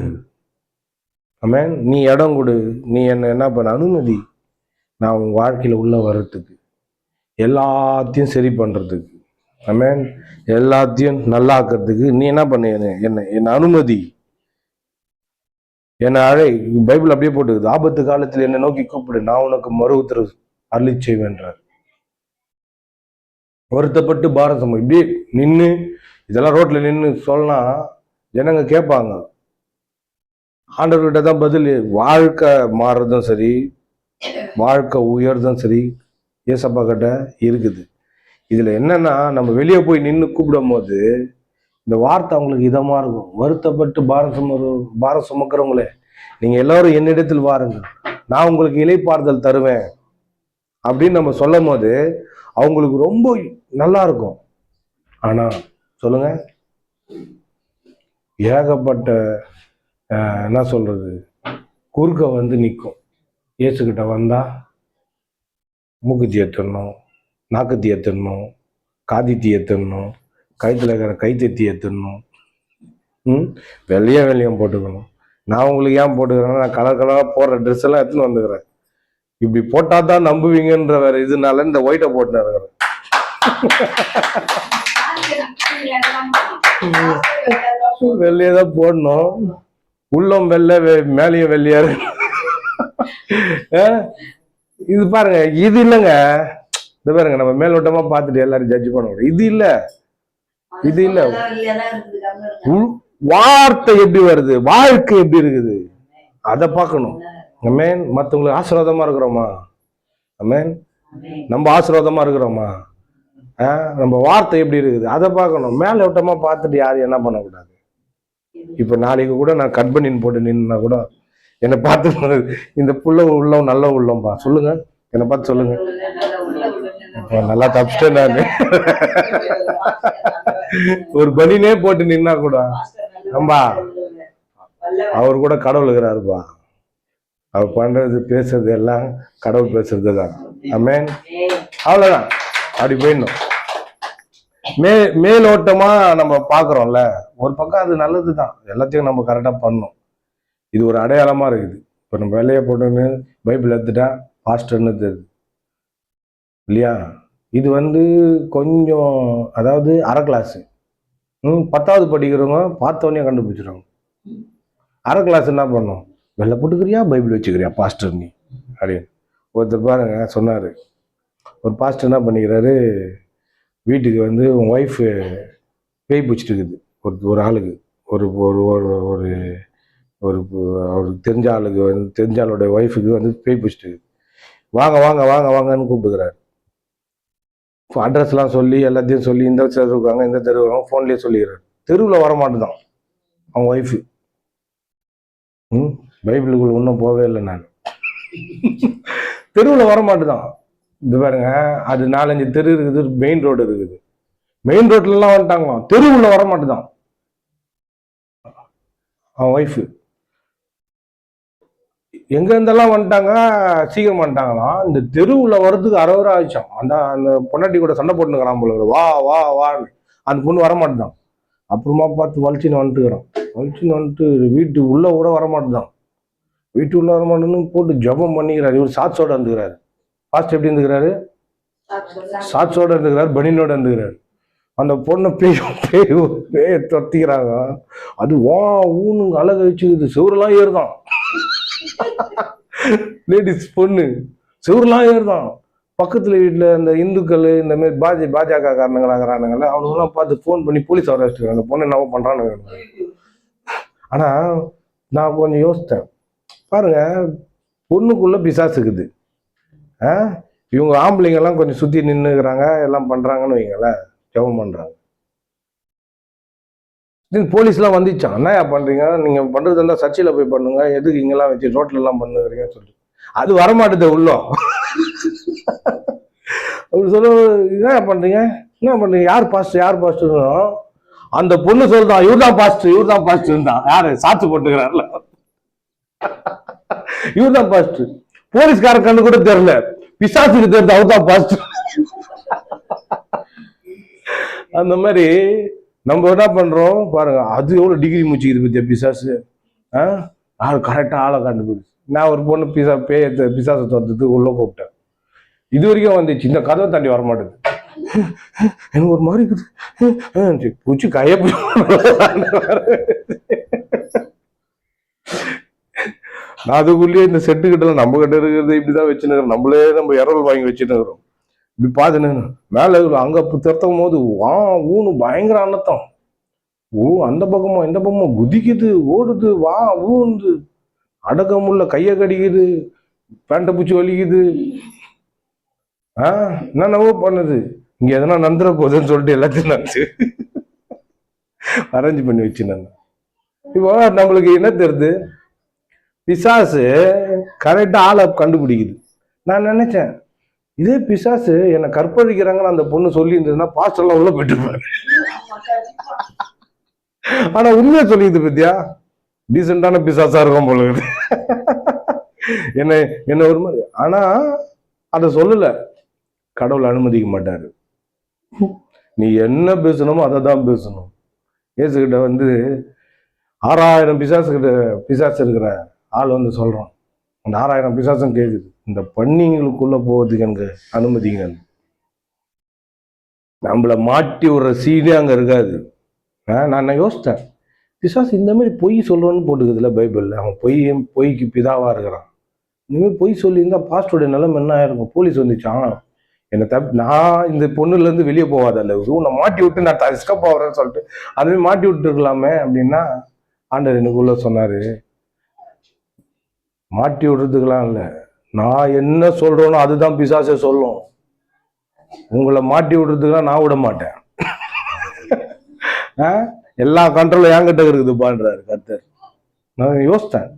ஆமென். நீ இடம் கொடு. நீ என்ன பண்ண அனுமதி, நான் உங்க வாழ்க்கையில உள்ள வர்றதுக்கு, எல்லாத்தையும் சரி பண்றதுக்கு, ஆமென், எல்லாத்தையும் நல்லாக்கிறதுக்கு நீ என்ன பண்ண, என்ன அனுமதி, என்னை அழை. பைபிள் அப்படியே போட்டுக்குது, ஆபத்து காலத்தில் என்னை நோக்கி கூப்பிடு, நான் உனக்கு மறு உத்தரவு அருளி செய்வேன்றார். வருத்தப்பட்டு பாரதம் இப்படி நின்று இதெல்லாம் ரோட்ல நின்று சொன்னா ஜனங்க கேட்பாங்க. ஆண்டவர்கிட்ட தான் பதில். வாழ்க்கை மாறுறதும் சரி, வாழ்க்கை உயர்றதும் சரி ஏசப்பா கிட்ட இருக்குது. இதுல என்னன்னா, நம்ம வெளியே போய் நின்று கூப்பிடும் போது இந்த வார்த்தை அவங்களுக்கு இதமா இருக்கும். வருத்தப்பட்டு பாரம் சுமக்கிறவங்களே, நீங்க எல்லாரும் என்னிடத்தில் வாருங்கள், நான் உங்களுக்கு இளைப்பாறுதல் தருவேன் அப்படின்னு நம்ம சொல்லும் போது அவங்களுக்கு ரொம்ப நல்லா இருக்கும். ஆனா சொல்லுங்க, ஏகப்பட்ட என்ன சொல்றது, குறுக்க வந்து நிற்கும். இயேசுக்கிட்ட வந்தா மூக்குத்தி ஏற்றணும், நாக்குத்தி ஏற்றணும், காதித்தி ஏற்றணும், கழுத்தில் இருக்கிற கைத்தத்தி ஏற்றணும், வெள்ளையும் போட்டுக்கணும். நான் உங்களுக்கு ஏன் போட்டுக்கிறேன்னா, நான் கலர் கலராக போடுற ட்ரெஸ் எல்லாம் எடுத்துன்னு வந்துக்கிறேன். இப்படி போட்டா தான் நம்புவீங்கன்ற வேற இதனால இந்த ஒயிட்டை போட்டு இருக்கிறேன். வெள்ளையே தான் போடணும். உள்ளம் வெள்ளை, மேலேயும் வெள்ளையா இருக்கு. இது பாருங்க, இது இல்லைங்க. இது பாருங்க, நம்ம மேலோட்டமா பார்த்துட்டு எல்லாரும் ஜட்ஜ் பண்ண முடியும். இது இல்ல, இது இல்ல. வார்த்தை எப்படி வருது, வாழ்க்கை எப்படி இருக்குது, அதை பார்க்கணும். அமேன். மற்றவங்களுக்கு ஆசீர்வாதமா இருக்கிறோமா? அமேன். நம்ம ஆசீர்வாதமா இருக்கிறோமா? நம்ம வார்த்தை எப்படி இருக்குது அதை பார்க்கணும். மேலோட்டமா பார்த்துட்டு யாரும் என்ன பண்ணக்கூடாது. இப்ப நாளைக்கு கூட நான் கட் பண்ணி போட்டு நின்னா கூட என்னை பார்த்து இந்த புள்ள உள்ளம் நல்ல உள்ளம்பா சொல்லுங்க, என்னை பார்த்து சொல்லுங்க. நல்லா தப்பிச்சிட்டேன் நானு. ஒரு பனினே போட்டு நின்னா கூட நம்பா அவர் கூட கடவுள் இருக்கிறாருப்பா. அவர் பண்றது பேசுறது எல்லாம் கடவுள் பேசுறது தான். ஆமென். அவ்வளவுதான். அப்படி போயிடணும். மேலோட்டமா நம்ம பாக்குறோம்ல, ஒரு பக்கம் அது நல்லதுதான், எல்லாத்தையும் நம்ம கரெக்டா பண்ணணும். இது ஒரு அடையாளமா இருக்குது. இப்ப நம்ம வேலையை போட்டுன்னு பைபிள் எடுத்துட்டா பாஸ்டர்னு தெரியுது இல்லையா? இது வந்து கொஞ்சம், அதாவது அரை கிளாஸ் 10வது படிக்கிறவங்க பார்த்தோன்னே கண்டுபிடிச்சிடுவாங்க. அரை கிளாஸ் என்ன பண்ணும், வெள்ளை போட்டுக்கிறியா பைபிள் வச்சுக்கிறியா பாஸ்டர் நீ அப்படின்னு. ஒருத்தர் பாருங்க சொன்னாரு, ஒரு பாஸ்டர் என்ன பண்ணிக்கிறாரு, வீட்டுக்கு வந்து உன் ஒய்ஃபு பேய் பிடிச்சிட்டு இருக்குது ஒரு ஆளுக்கு, ஒரு ஒரு ஒரு ஒரு அவருக்கு தெரிஞ்ச ஆளுக்கு வந்து, தெரிஞ்ச ஆளோட ஒய்ஃபுக்கு வந்து பேய் பிடிச்சிட்டு இருக்குது. வாங்க வாங்க வாங்க வாங்கன்னு கூப்பிட்டுக்கிறாரு. அட்ரஸ்லாம் சொல்லி எல்லாத்தையும் சொல்லி, இந்த தெரு இருக்காங்க இந்த தெரு இருக்காங்க ஃபோன்லேயே சொல்லிக்கிறாரு. தெருவில் வரமாட்டுதான் அவங்க ஒய்ஃபு. பைபிளுக்குள்ள இன்னும் போவே இல்லை நான். தெருவில் வரமாட்டுதான். இது பாருங்க, அது 4-5 தெரு இருக்குது, மெயின் ரோடு இருக்குது. மெயின் ரோட்லாம் வந்துட்டாங்களாம், தெருவுள்ள வரமாட்டுதான் அவன் ஒய்ஃபு. எங்க இருந்தெல்லாம் வந்துட்டாங்க, சீக்கிரம் வந்துட்டாங்களாம். இந்த தெருவுள்ள வர்றதுக்கு 60 ரூபா ஆயிடுச்சான். அந்த பொண்டாட்டி கூட சண்டை போட்டுக்கிறான் போல, வா வா வான்னு. அந்த பொண்ணு வரமாட்டுதான். அப்புறமா பார்த்து வலிச்சின்னு வந்துட்டுக்கிறான். வலிச்சின்னு வந்துட்டு வீட்டு உள்ள கூட வரமாட்டுதான். வீட்டு உள்ள வரமாட்டேன்னு போட்டு ஜபம் பண்ணிக்கிறாரு. இவர் சாட்சோட இருந்துக்கிறாரு. பாஸ்ட் எப்படி இருந்துக்கிறாரு, சாட்சோட இருந்துக்கிறாரு, பனினோட இருந்துக்கிறாரு. அந்த பொண்ணை பேய தொத்திக்கிறாங்க. அது வா ஊனு அழகு வச்சுக்குது, செவரெல்லாம் ஏறுதான். லேடிஸ் பொண்ணு செவரெல்லாம் ஏறுதான். பக்கத்துல வீட்டுல இந்த இந்துக்கள் இந்த மாதிரி பாஜக காரணங்களாகிறானுங்கள, அவனுங்கெல்லாம் பார்த்து போன் பண்ணி போலீஸ் வர வச்சுருக்காங்க. அந்த பொண்ணு என்ன பண்றான்னு. ஆனா நான் கொஞ்சம் யோசித்தேன், பாருங்க பொண்ணுக்குள்ள பிசாசுக்குது. இவங்க ஆம்பளைங்கெல்லாம் கொஞ்சம் சுத்தி நின்றுக்கிறாங்க, எல்லாம் பண்றாங்கன்னு வைங்களேன், ஜெபம் பண்றாங்க. போலீஸ்லாம் வந்துச்சான், என்னயா பண்றீங்க நீங்க பண்றது இருந்தால் சர்ச்சையில போய் பண்ணுங்க, எதுக்கு இங்கெல்லாம் வச்சு ரோட்ல எல்லாம் பண்ணுறீங்கன்னு சொல்லி. அது வரமாட்டுது உள்ளம். அப்படி சொல்ல, என்ன பண்றீங்க யார் பாஸ்டர் அந்த பொண்ணு சொல்றான், இவர் தான் பாஸ்டர் தான். யாரு சாட்சி போட்டுக்கிறாருல, இவர் தான் பாஸ்டர். போலீஸ்கார கண்ணு கூட தெரியல, பிசாசுக்கு தெரிஞ்ச அவர் தான் பாஸ்டர். அந்த மாதிரி நம்ம என்ன பண்றோம் பாருங்க, அது எவ்வளவு டிகிரி முடிச்சுக்குது பத்தியா பிசாசு. கரெக்டா ஆளை கண்டுபிடிச்சு. நான் ஒரு பொண்ணு பிசாசை தோற்றத்துக்கு உள்ள கூப்பிட்டேன். இது வரைக்கும் வந்துச்சு, இந்த கதவை தாண்டி வரமாட்டேது. எனக்கு ஒரு மாதிரி இருக்குது, பூச்சி கைய நான் அதுக்குள்ளேயே இந்த செட்டு கிட்ட நம்ம கிட்ட இருக்கிறது இப்படிதான் வச்சுன்னு, நம்மளே நம்ம இரவல் வாங்கி வச்சுட்டு இருக்கிறோம். இப்படி பாத்துன்னு மேல அங்க திறத்தும் போது ஊனு பயங்கர அன்னத்தம். அந்த பக்கமும் இந்த பக்கமும் குதிக்குது, ஓடுது, ஊந்து அடக்க முடியல, கைய கடிக்குது, பேண்ட பூச்சி வலிக்குது. என்னென்னவோ பண்ணுது. இங்க எதனா நந்துற போகுதுன்னு சொல்லிட்டு எல்லாத்தையும் நினைச்சு அரேஞ்ச் பண்ணி வச்சுனாங்க. இப்போ நம்மளுக்கு என்ன தெரியுது, பிசாசு கரெக்டா ஆளை கண்டுபிடிக்குது. நான் நினைச்சேன், இதே பிசாசு என்னை கற்பழிக்கிறாங்கன்னு அந்த பொண்ணு சொல்லி இருந்ததுன்னா பாஸ்டர்லாம் உள்ள போயிட்டு இருப்பாரு. ஆனா உண்மையா சொல்லிது பத்தியா, டீசென்டான பிசாசா இருக்கும் போல என்ன என்ன ஒரு மாதிரி. ஆனா அதை சொல்லல, கடவுள் அனுமதிக்க மாட்டாரு. நீ என்ன பேசணுமோ அதை தான் பேசணும். இயேசுகிட்ட வந்து 6000 பிசாசு இருக்கிற ஆள் வந்து சொல்றான், அந்த 6000 பிசாசும் கேக்குது, இந்த பண்ணிங்களுக்குள்ள போவதுக்கு எனக்கு அனுமதிங்க. நம்மள மாட்டி விடுற சீனே அங்க இருக்காது. நான் யோசித்தேன், பிசாசு இந்த மாதிரி பொய் சொல்றோன்னு போட்டுக்குதுல பைபிள்ல, அவன் பொய்க்கு பிதாவா இருக்கிறான். இனிமேல் பொய் சொல்லியிருந்தா பாஸ்டருடைய நிலைமை என்ன ஆயிருக்கும்? போலீஸ் வந்துச்சான் என்ன நான் இந்த பொண்ணுல இருந்து வெளியே போகாதல்ல, உன்னை மாட்டி விட்டு நான் எஸ்கேப் ஆகிறேன்னு சொல்லிட்டு அதுவே மாட்டி விட்டு இருக்கலாமே அப்படின்னா, ஆண்டவர் எனக்குள்ள சொன்னாரு, மாட்டி விடுறதுக்கெல்லாம் இல்லை, நான் என்ன சொல்றேனோ அதுதான் பிசாசே சொல்லும். உங்களை மாட்டி விடுறதுக்கெல்லாம் நான் விட மாட்டேன். எல்லா கண்ட்ரோலும் என்கிட்ட இருக்குதுப்பான்றாரு கர்த்தர். நான் யோசித்தேன்,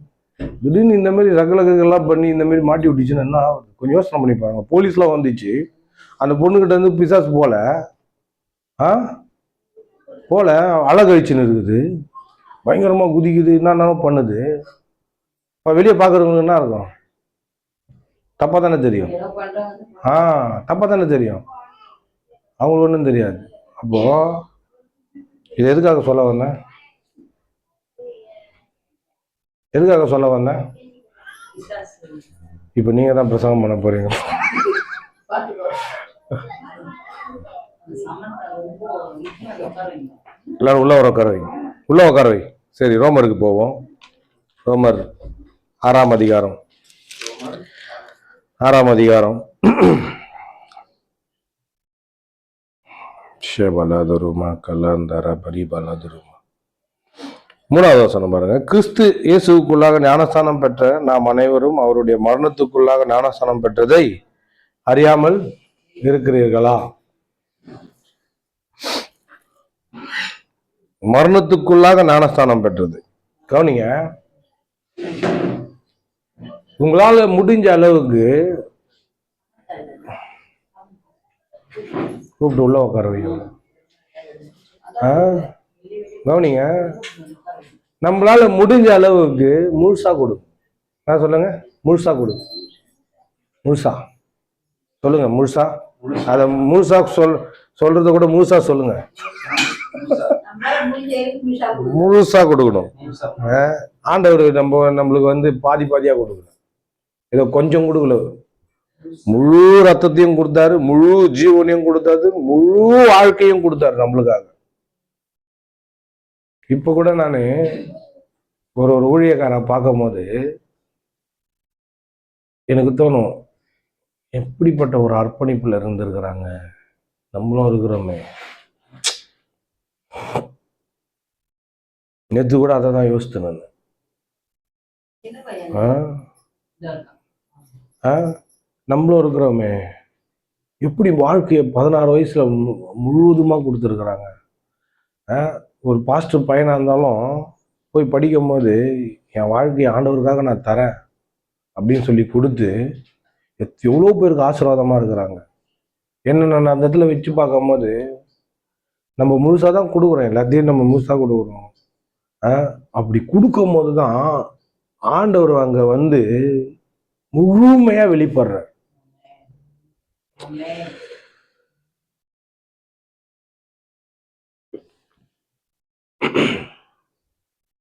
திடீர்னு இந்த மாதிரி ரகலகெல்லாம் பண்ணி இந்த மாதிரி மாட்டி விட்டுச்சுன்னா என்ன ஆகுது? கொஞ்சம் யோசனை பண்ணி பாருங்க. போலீஸ்லாம் வந்துச்சு, அந்த பொண்ணுகிட்ட இருந்து பிசாசு போல அழகழிச்சுன்னு இருக்குது, பயங்கரமா குதிக்குது, என்னென்ன பண்ணுது. இப்போ வெளியே பார்க்குறவங்களுக்கு என்ன இருக்கும்? தப்பா தானே தெரியும். தப்பா தானே தெரியும், அவங்களுக்கு ஒன்றும் தெரியாது. அப்போ இது எதுக்காக சொல்ல வந்தேன்? இப்ப நீங்க தான் பிரசங்கம் பண்ண போறீங்க. எல்லாரும் உள்ள உட்கார வை. சரி, ரோமருக்கு போவோம். ரோமர் 6ஆம் அதிகாரம். ஷேபலாதுருமா கல்லாந்தர பரிபலாதுருமா. 3வது வசனம் பாருங்க. கிறிஸ்து இயேசுக்குள்ளாக ஞானஸ்தானம் பெற்ற நாம் அனைவரும் அவருடைய மரணத்துக்குள்ளாக ஞானஸ்தானம் பெற்றதை அறியாமல் இருக்கிறீர்களா? மரணத்துக்குள்ளாக ஞானஸ்தானம் பெற்றது. கவனிங்க, உங்களால முடிஞ்ச அளவுக்கு கூப்பிட்டு உள்ள உட்கார வைக்கணும். கவனிங்க, நம்மளால முடிஞ்ச அளவுக்கு முழுசா கொடு. நான் சொல்லுங்க, முழுசா கொடு. முழுசா சொல்லுங்க, முழுசா. அத முழுசா சொல்றத கூட முழுசா சொல்லுங்க. முழுசா கொடுக்கணும். ஆண்டவர் நம்மளுக்கு வந்து பாதியா கொடுக்கணும். ஏதோ கொஞ்சம் கொடுக்கல, முழு ரத்தத்தையும் கொடுத்தாரு, முழு ஜீவனையும் கொடுத்தாரு, முழு வாழ்க்கையும் கொடுத்தாரு நம்மளுக்காக. இப்ப கூட நான் ஒரு ஊழியக்காரன் பார்க்கும் போது எனக்கு தோணும், எப்படிப்பட்ட ஒரு அர்ப்பணிப்புல இருந்திருக்கிறாங்க, நம்மளும் இருக்கிறோமே. நேற்று கூட அதை தான் யோசித்தேன் நான். நம்மளும் இருக்கிறோமே, எப்படி வாழ்க்கையை 16 வயசுல முழுவதுமா கொடுத்துருக்குறாங்க. ஒரு பாஸ்டர் பையனா இருந்தாலும் போய் படிக்கும் போது என் வாழ்க்கையை ஆண்டவருக்காக நான் தரேன் அப்படின்னு சொல்லி கொடுத்து எவ்வளோ பேருக்கு ஆசீர்வாதமா இருக்கிறாங்க. என்ன நான் அந்த இடத்துல வச்சு பார்க்கும் போது நம்ம முழுசா தான் கொடுக்குறோம், எல்லாத்தையும் நம்ம முழுசா கொடுக்குறோம். அப்படி கொடுக்கும் போது தான் ஆண்டவர் அங்க வந்து முழுமையா வெளிப்படுற.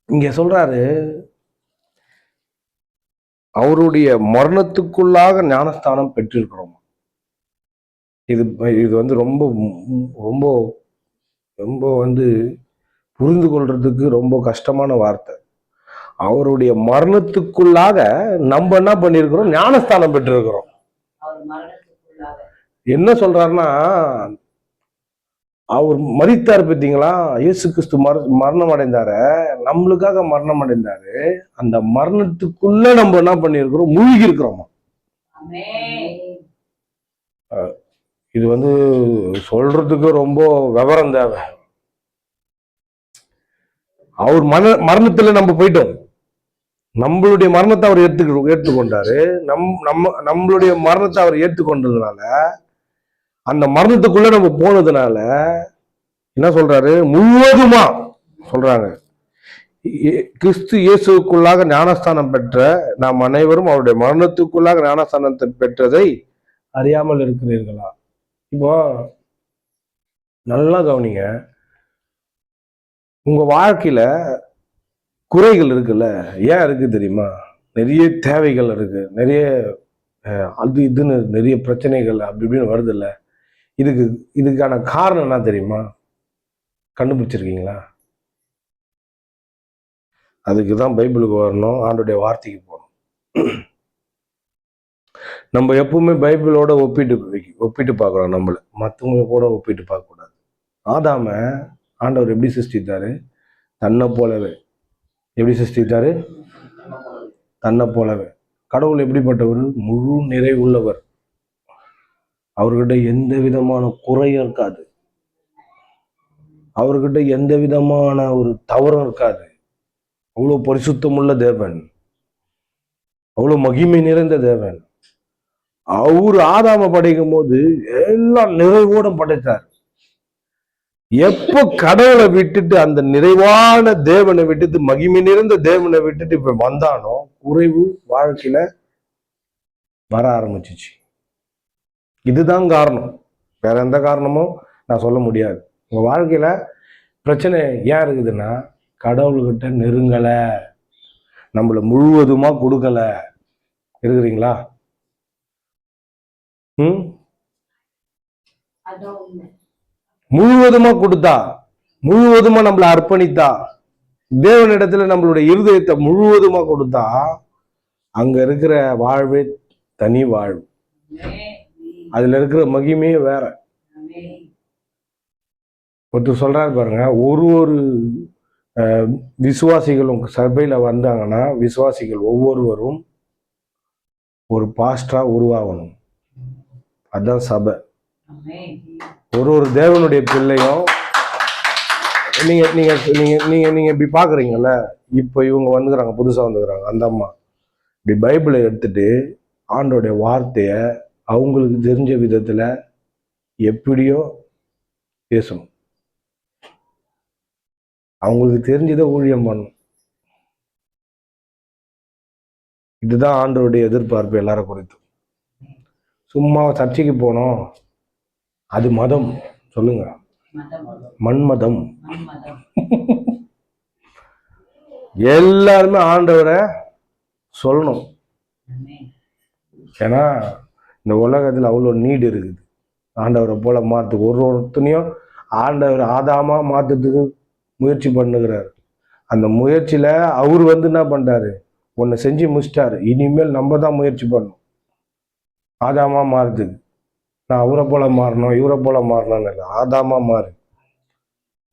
இங்க சொல்றாரு, அவருடைய மரணத்துக்குள்ளாக ஞானஸ்தானம் பெற்றிருக்கிறோம். இது வந்து ரொம்ப ரொம்ப ரொம்ப வந்து புரிந்து கொள்றதுக்கு ரொம்ப கஷ்டமான வார்த்தை. அவருடைய மரணத்துக்குள்ளாக நம்ம என்ன பண்ணிருக்கிறோம்? ஞானஸ்தானம் பெற்றிருக்கிறோம். என்ன சொல்றாருன்னா, அவர் மரித்தார் பார்த்தீங்களா, இயேசு கிறிஸ்து மரணம் அடைந்தாரு, நம்மளுக்காக மரணம் அடைந்தாரு. அந்த மரணத்துக்குள்ள நம்ம என்ன பண்ணிருக்கிறோம்? மூழ்கி இருக்கிறோமா. இது வந்து சொல்றதுக்கு ரொம்ப விவரம் தேவை. அவர் மரணத்துல நம்ம போயிட்டோம். நம்மளுடைய மரணத்தை அவர் ஏற்றுக்கொண்டாரு. நம்மளுடைய மரணத்தை அவர் ஏற்றுக்கொண்டதுனால, அந்த மரணத்துக்குள்ள நம்ம போனதுனால என்ன சொல்றாரு? முழுவதுமா சொல்றாங்க, கிறிஸ்து இயேசுக்குள்ளாக ஞானஸ்தானம் பெற்ற நாம் அனைவரும் அவருடைய மரணத்துக்குள்ளாக ஞானஸ்தானத்தை பெற்றதை அறியாமல் இருக்கிறீர்களா? இப்போ நல்லா கவனிங்க, உங்க வாழ்க்கையில குறைகள் இருக்குல்ல, ஏன் இருக்கு தெரியுமா? நிறைய தேவைகள் இருக்கு, நிறைய அது இதுன்னு நிறைய பிரச்சனைகள் அப்படி இப்படின்னு வருது இல்ல. இதுக்கான காரணம் என்ன தெரியுமா? கண்டுபிடிச்சிருக்கீங்களா? அதுக்கு தான் பைபிளுக்கு வரணும், ஆண்டோடைய வார்த்தைக்கு போகணும். நம்ம எப்பவுமே பைபிளோட ஒப்பிட்டு பார்க்குறோம், நம்மள மற்றவங்க கூட ஒப்பிட்டு பார்க்கக்கூடாது. ஆதாம ஆண்டவர் எப்படி சிருஷ்டித்தாரு? தன்னை போலவே. எப்படி சிருஷ்டித்தாரு? தன்னை போலவே. கடவுள் எப்படிப்பட்டவர்? முழு நிறைவுள்ளவர். அவர்கிட்ட எந்த விதமான குறையும் இருக்காது, அவர்கிட்ட எந்த விதமான ஒரு தவறும் இருக்காது. அவ்வளவு பரிசுத்தமுள்ள தேவன், அவ்வளவு மகிமை நிறைந்த தேவன். அவரு ஆதாம படைக்கும் போது எல்லாம் நிறைவோட படைத்தார். எப்ப கடவுளை விட்டுட்டு, அந்த நிறைவான தேவனை விட்டுட்டு, மகிமை நிறைந்த தேவனை விட்டுட்டு இப்ப வந்தானோ, குறைவு வாழ்க்கையில வர ஆரம்பிச்சிச்சு. இதுதான் காரணம், வேற எந்த காரணமும் நான் சொல்ல முடியாது. உங்க வாழ்க்கையில பிரச்சனை ஏன் இருக்குதுன்னா, கடவுள்கிட்ட நெருங்கல, நம்மள முழுவதுமா கொடுக்கல. இருக்கிறீங்களா? முழுவதுமா கொடுத்தா, முழுவதுமா நம்மளை அர்ப்பணித்தா, தேவனிடத்துல நம்மளுடைய இருதயத்தை முழுவதுமா கொடுத்தா, அங்க இருக்கிற வாழ்வே தனி வாழ்வு. அதுல இருக்கிற மகிமையே வேற. ஒருத்தர் சொல்றாரு பாருங்க, ஒரு விசுவாசிகளும் சபையில வந்தாங்கன்னா, விசுவாசிகள் ஒவ்வொருவரும் ஒரு பாஸ்டரா உருவாகணும். அதுதான் சபை. ஒரு தேவனுடைய பிள்ளையும் நீங்க நீங்க நீங்க நீங்க நீங்க இப்படி பாக்குறீங்கல்ல. இப்ப இவங்க வந்துக்கிறாங்க, புதுசா வந்துக்கிறாங்க, அந்த அம்மா இப்படி பைபிளை எடுத்துட்டு ஆண்டோடைய வார்த்தைய அவங்களுக்கு தெரிஞ்ச விதத்துல எப்படியோ பேசணும், அவங்களுக்கு தெரிஞ்சதை ஊழியம் பண்ணணும். இதுதான் ஆண்டவருடைய எதிர்பார்ப்பு எல்லாரும் குறித்தும். சும்மா சர்ச்சைக்கு போனோம், அது மதம். சொல்லுங்க, மன்மதம். எல்லாருமே ஆண்டவரை சொல்லணும். ஏன்னா இந்த உலகத்துல அவ்வளவு நீடு இருக்குது ஆண்டவரை போல மாத்துக்கு. ஒருத்தனையும் ஆண்டவர் ஆதாமா மாத்துறதுக்கு முயற்சி பண்ணுகிறார். அந்த முயற்சியில அவர் என்ன பண்றாரு? ஒன்னு செஞ்சு முடிச்சிட்டாரு. இனிமேல் நம்ம தான் முயற்சி பண்ணணும் ஆதாமா மாறுறதுக்கு. நான் அவரை போல மாறணும், இவரை போல மாறணும்னு இல்லை. ஆதாமா மாறு,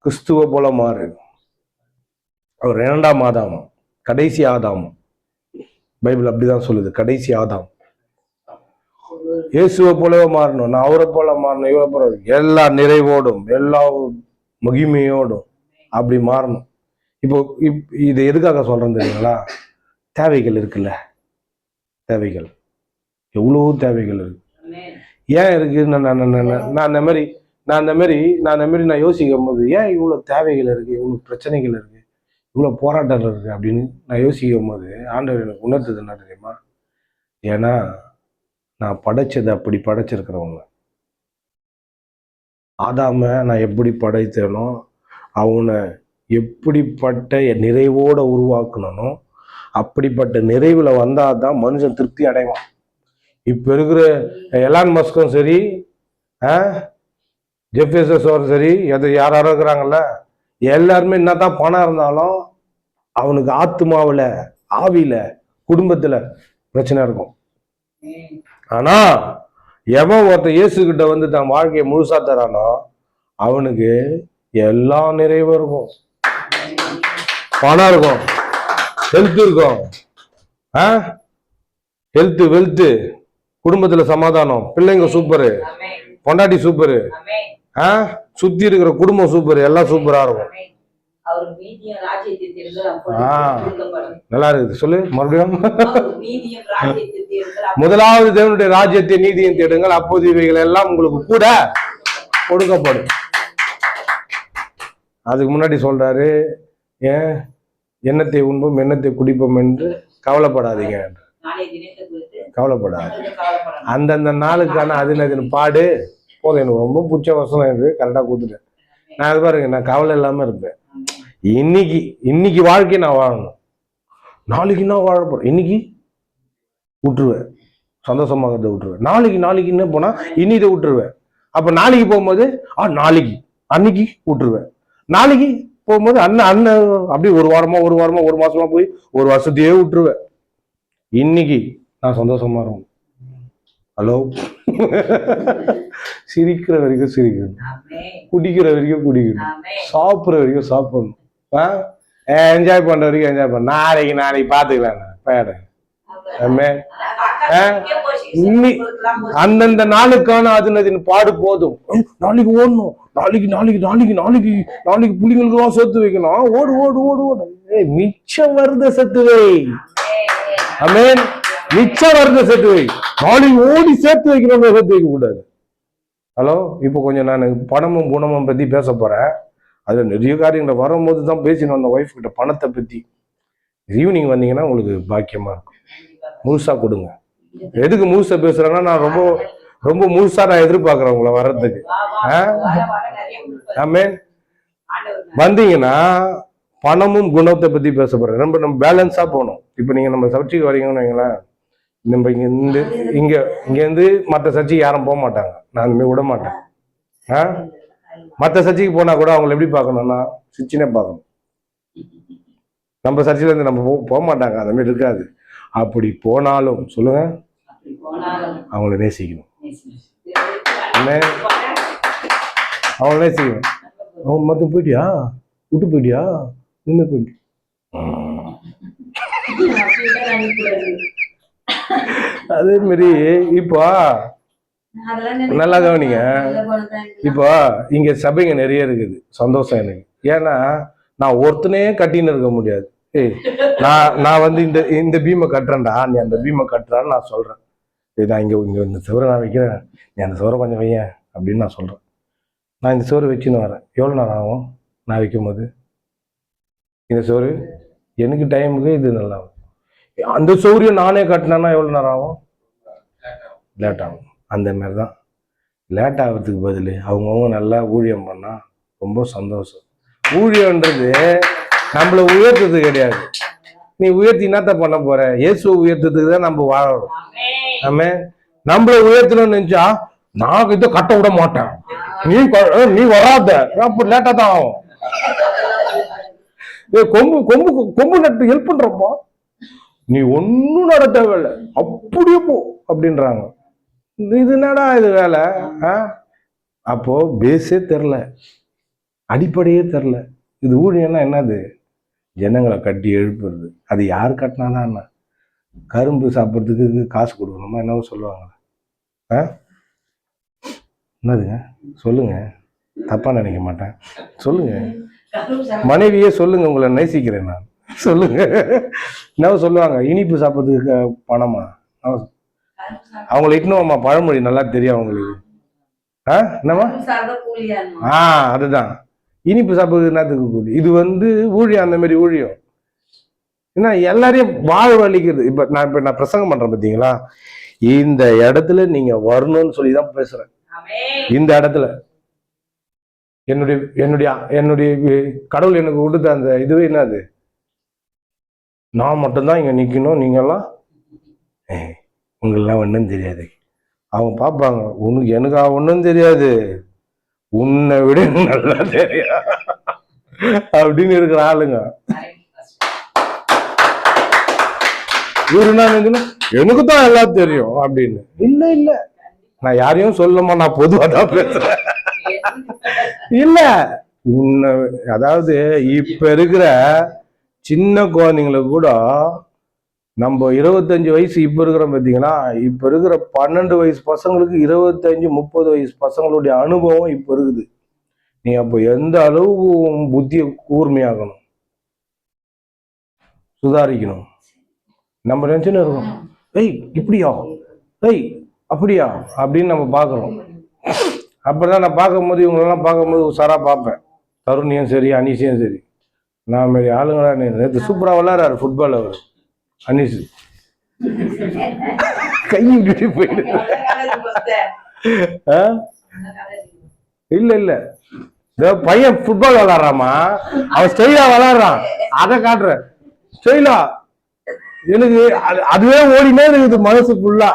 கிறிஸ்துவ போல மாறு. அவர் 2ஆம் ஆதாமம், கடைசி ஆதாமம். பைபிள் அப்படிதான் சொல்லுது, கடைசி ஆதாம். இயேசுவை போலவே மாறணும், நான் அவரை போல மாறணும், இவரை போல, எல்லா நிறைவோடும் எல்லா மகிமையோடும் அப்படி மாறணும். இப்போ இது எதுக்காக சொல்றேன் தெரியுங்களா? தேவைகள் இருக்குல்ல, தேவைகள் எவ்வளவு தேவைகள் இருக்கு. ஏன் இருக்கு? நான் அந்த மாதிரி நான் யோசிக்கும் போது, ஏன் இவ்வளவு தேவைகள் இருக்கு, இவ்வளவு பிரச்சனைகள் இருக்கு, இவ்வளவு போராட்டங்கள் இருக்கு அப்படின்னு நான் யோசிக்கும் போது ஆண்டவர் எனக்கு உணர்த்தது என்ன தெரியுமா? ஏன்னா நான் படைச்சது அப்படி படைச்சிருக்கிறவங்க. ஆதாம நான் எப்படி படைத்தேனோ, அவனை எப்படிப்பட்ட நிறைவோட உருவாக்கணும், அப்படிப்பட்ட நிறைவுல வந்தாதான் மனுஷன் திருப்தி அடைவான். இப்ப இருக்கிற எலான் மஸ்கும் சரி, ஜெஃப் பெஸோஸும் சரி, யாரோ இருக்கிறாங்கல்ல, எல்லாருமே என்னதான் பணம் இருந்தாலும் அவனுக்கு ஆத்மாவில, ஆவியில, குடும்பத்துல பிரச்சனை இருக்கும். ஆனா எவன் ஒருத்த இயேசு கிட்ட தன் வாழ்க்கையை முழுசா தரானோ அவனுக்கு எல்லா நிறைவும் இருக்கும். பணம் இருக்கும், ஹெல்த் இருக்கும், ஹெல்த் வெல்த், குடும்பத்துல சமாதானம், பிள்ளைங்க சூப்பரு, பொண்டாட்டி சூப்பரு, சுத்தி இருக்கிற குடும்பம் சூப்பர், எல்லாம் சூப்பரா இருக்கும். நல்லா இருக்குது, சொல்லு மறுபடியும். முதலாவது தேவனுடைய ராஜ்யத்தை நீதியும் தேடுங்கள், அப்போது இவைகள் எல்லாம் உங்களுக்கு கூட கொடுக்கப்படும். அதுக்கு முன்னாடி சொல்றாரு, ஏன் எண்ணத்தை உண்போம் எண்ணத்தை குடிப்போம் என்று கவலைப்படாதீங்க. கவலைப்படாது, அந்தந்த நாளுக்கான அது பாடு போதும். எனக்கு ரொம்ப பிடிச்ச வசனம் இது, கரெக்டாக கொடுத்துட்டேன். நான் அது பாருங்க, நான் கவலை இல்லாம இருப்பேன். இன்னைக்கு வாழ்க்கையை நான் வாழணும், நாளைக்கு நான் வாழ போறேன். இன்னைக்கு விட்டுருவேன், சந்தோஷமாக விட்டுருவேன். நாளைக்கு என்ன போனா இன்னிதை விட்டுருவேன். அப்ப நாளைக்கு போகும்போது நாளைக்கு அன்னைக்கு விட்டுருவேன். நாளைக்கு போகும்போது அண்ணன் அப்படி ஒரு வாரமா ஒரு மாசமா போய் ஒரு வருஷத்தையே விட்டுருவேன். இன்னைக்கு நான் சந்தோஷமா இருக்கும். ஹலோ, சிரிக்கிற வரைக்கும் சிரிக்கணும், குடிக்கிற வரைக்கும் குடிக்கணும், சாப்பிட்ற வரைக்கும் சாப்பிடணும், என்ஜாய் பண்ற வரைக்கும் என்ஜாய் பண்ண. நாளைக்கு பாத்துக்கலாம். அந்தந்த நாளுக்கான அது பாடு போதும். நாளைக்கு ஓடணும், நாளைக்கு புள்ளிங்களுக்கு எல்லாம் சேர்த்து வைக்கணும். ஓடு ஓடு ஓடு ஓடு, மிச்சம் வருத சேர்த்து வை. ஆமென். மிச்சம் வருத சேர்த்து வை, நாளைக்கு ஓடி சேர்த்து வைக்கணும், சேர்த்து வைக்க கூடாது. ஹலோ, இப்போ கொஞ்சம் நான் பணமும் குணமும் பத்தி பேச போறேன். அதுல நிறைய காரியங்கள் வரும்போது தான் பேசினோம் அந்த ஒய்ஃப் கிட்ட பணத்தை பத்தி. ஈவினிங் வந்தீங்கன்னா உங்களுக்கு பாக்கியமா இருக்கும். முழுசா கொடுங்க. எதுக்கு முழுசா பேசுறேன்னா, நான் ரொம்ப ரொம்ப முழுசா நான் எதிர்பார்க்கிறேன் உங்களை வர்றதுக்கு. ஆமென். வந்தீங்கன்னா பணமும் குணத்தை பத்தி பேச போறேன். நம்ம பேலன்ஸா போகணும். இப்ப நீங்க நம்ம சர்ச்சைக்கு வரீங்கன்னு வைங்களேன், நம்ம இங்க இருந்து மற்ற சர்ச்சைக்கு யாரும் போக மாட்டாங்க, நான் விட மாட்டேன். மற்ற சர்ச்சைக்கு போனா கூட அவங்களை எப்படி பார்க்கணும்னா சிச்சினே பார்க்கணும். நம்ம சர்ச்சையில இருந்து நம்ம போக மாட்டாங்க, அந்த மாதிரி இருக்காது. அப்படி போனாலும் சொல்லுங்க, அவங்கள நேசிக்கணும். அவங்கள நேசிக்கணும். அவங்க மட்டும் போயிட்டியா, விட்டு போயிட்டியா, நின்று போயிட்டு அதே மாதிரி இப்போ நல்லா கவனிங்க. இப்போ இங்க சபைங்க நிறைய இருக்குது, சந்தோஷம் எனக்கு. ஏன்னா நான் ஒருத்தனே கட்டின்னு இருக்க முடியாது. நான் வந்து இந்த பீமை கட்டுறேன்டா, நீ அந்த பீமை கட்டுறான்னு நான் சொல்றேன். நான் இங்க இந்த சுவரை நான் வைக்கிறேன், நீ அந்த சுவரை கொஞ்சம் வைய அப்படின்னு நான் சொல்றேன். நான் இந்த சுவரை வச்சுன்னு வரேன். எவ்வளோ நேரம் ஆகும் நான் வைக்கும் போது? இந்த சுவரு எனக்கு டைமுக்கு இது நல்லா ஆகும். அந்த சௌரியம் நானே கட்டினேன்னா எவ்வளோ நேரம் ஆகும்? லேட் ஆகும். அந்த மாதிரி தான் லேட் ஆகிறதுக்கு பதில் அவங்கவுங்க நல்லா ஊழியம் பண்ணா ரொம்ப சந்தோஷம். ஊழியன்றது நம்மளை உயர்த்தது கிடையாது. நீ உயர்த்தி என்னத்த பண்ண போற? இயேசுவை உயர்த்ததுக்கு தான் நம்ம வாழறோம். ஆமே. நம்மளை உயர்த்தணும்னு நினைச்சா நான் இதை கட்ட விட மாட்டேன், நீ வராத, அப்ப லேட்டா தான் ஆகும். கொம்பு நட்டு ஹெல்ப் பண்றப்போ நீ ஒன்னும் நட தேவையில்லை, அப்படியே போ அப்படின்றாங்க. இது என்னடா இது வேலை? அப்போ பேஸே தெரில, அடிப்படையே தெரில. இது ஊழியம்னா என்னது? ஜனங்களை கட்டி எழுப்புறது. அது யார் கட்டினாதான் என்ன? கரும்பு சாப்பிட்றதுக்கு காசு கொடுக்கணுமா என்னவோ சொல்லுவாங்க. என்னதுங்க சொல்லுங்க, தப்பா நினைக்க மாட்டேன். சொல்லுங்க, மனைவியே சொல்லுங்க, உங்களை நேசிக்கிறேன் நான். சொல்லுங்க, என்னவோ சொல்லுவாங்க, இனிப்பு சாப்பிட்றதுக்கு பணமா? அவங்களை இட்னோமா பழமொழி நல்லா தெரியும் அவங்களுக்கு. என்னமா? அதுதான் இனிப்பு சாப்பிடுறது என்னத்துக்கு கூடி. இது வந்து ஊழியம், அந்த மாதிரி ஊழியம். ஏன்னா எல்லாரையும் வாழ வலிக்கிறது. இப்ப நான் பிரசங்கம் பண்றேன் பார்த்தீங்களா, இந்த இடத்துல நீங்க வரணும்னு சொல்லிதான் பேசுறேன். இந்த இடத்துல என்னுடைய கடவுள் எனக்கு கொடுத்த அந்த இதுவே என்னது, நான் மட்டும்தான் இங்க நிக்கணும், நீங்கெல்லாம் உங்களெல்லாம் ஒன்றும் தெரியாது. அவங்க பார்ப்பாங்க, உனக்கு எனக்கு ஒன்றும் தெரியாது, உன்னை விட நல்லா தெரியும் அப்படின்னு இருக்கிற ஆளுங்க. எனக்கு தான் எல்லாம் தெரியும் அப்படின்னு. இல்ல நான் யாரையும் சொல்லமா, நான் பொதுவா தான் பேசுறேன். இல்ல உன்னை, அதாவது இப்ப இருக்கிற சின்ன குழந்தைங்களுக்கு கூட நம்ம 25 வயசு இப்ப இருக்கிறோம் பார்த்தீங்கன்னா, இப்ப இருக்கிற 12 வயசு பசங்களுக்கு 25-30 வயசு பசங்களுடைய அனுபவம் இப்ப இருக்குது. நீ அப்போ எந்த அளவுக்கு உன் புத்தியை கூர்மையாகணும், சுதாரிக்கணும். நம்ம நினைச்சுன்னு இருக்கோம், ஏய் இப்படியா, ஏய் அப்படியா அப்படின்னு நம்ம பார்க்குறோம். அப்படிதான் நான் பார்க்கும்போது இவங்களெல்லாம் பார்க்கும்போது உஷாராக பார்ப்பேன். தருணியும் சரி, அனீஷையும் சரி. நான் மாரி ஆளுங்களா நேற்று சூப்பராக விளையாடுறாரு ஃபுட்பால் அவர் அனீஷ். கை விட்டுட்டு போயிடு. இல்ல இல்ல, பையன் ஃபுட்பால் விளையாடுறாமா, அவன் ஸ்டைலா விளையாடுறான், அதை காட்டுற ஸ்டைலா. எனக்கு அதுவே ஓடினே இருக்குது மனசு ஃபுல்லா.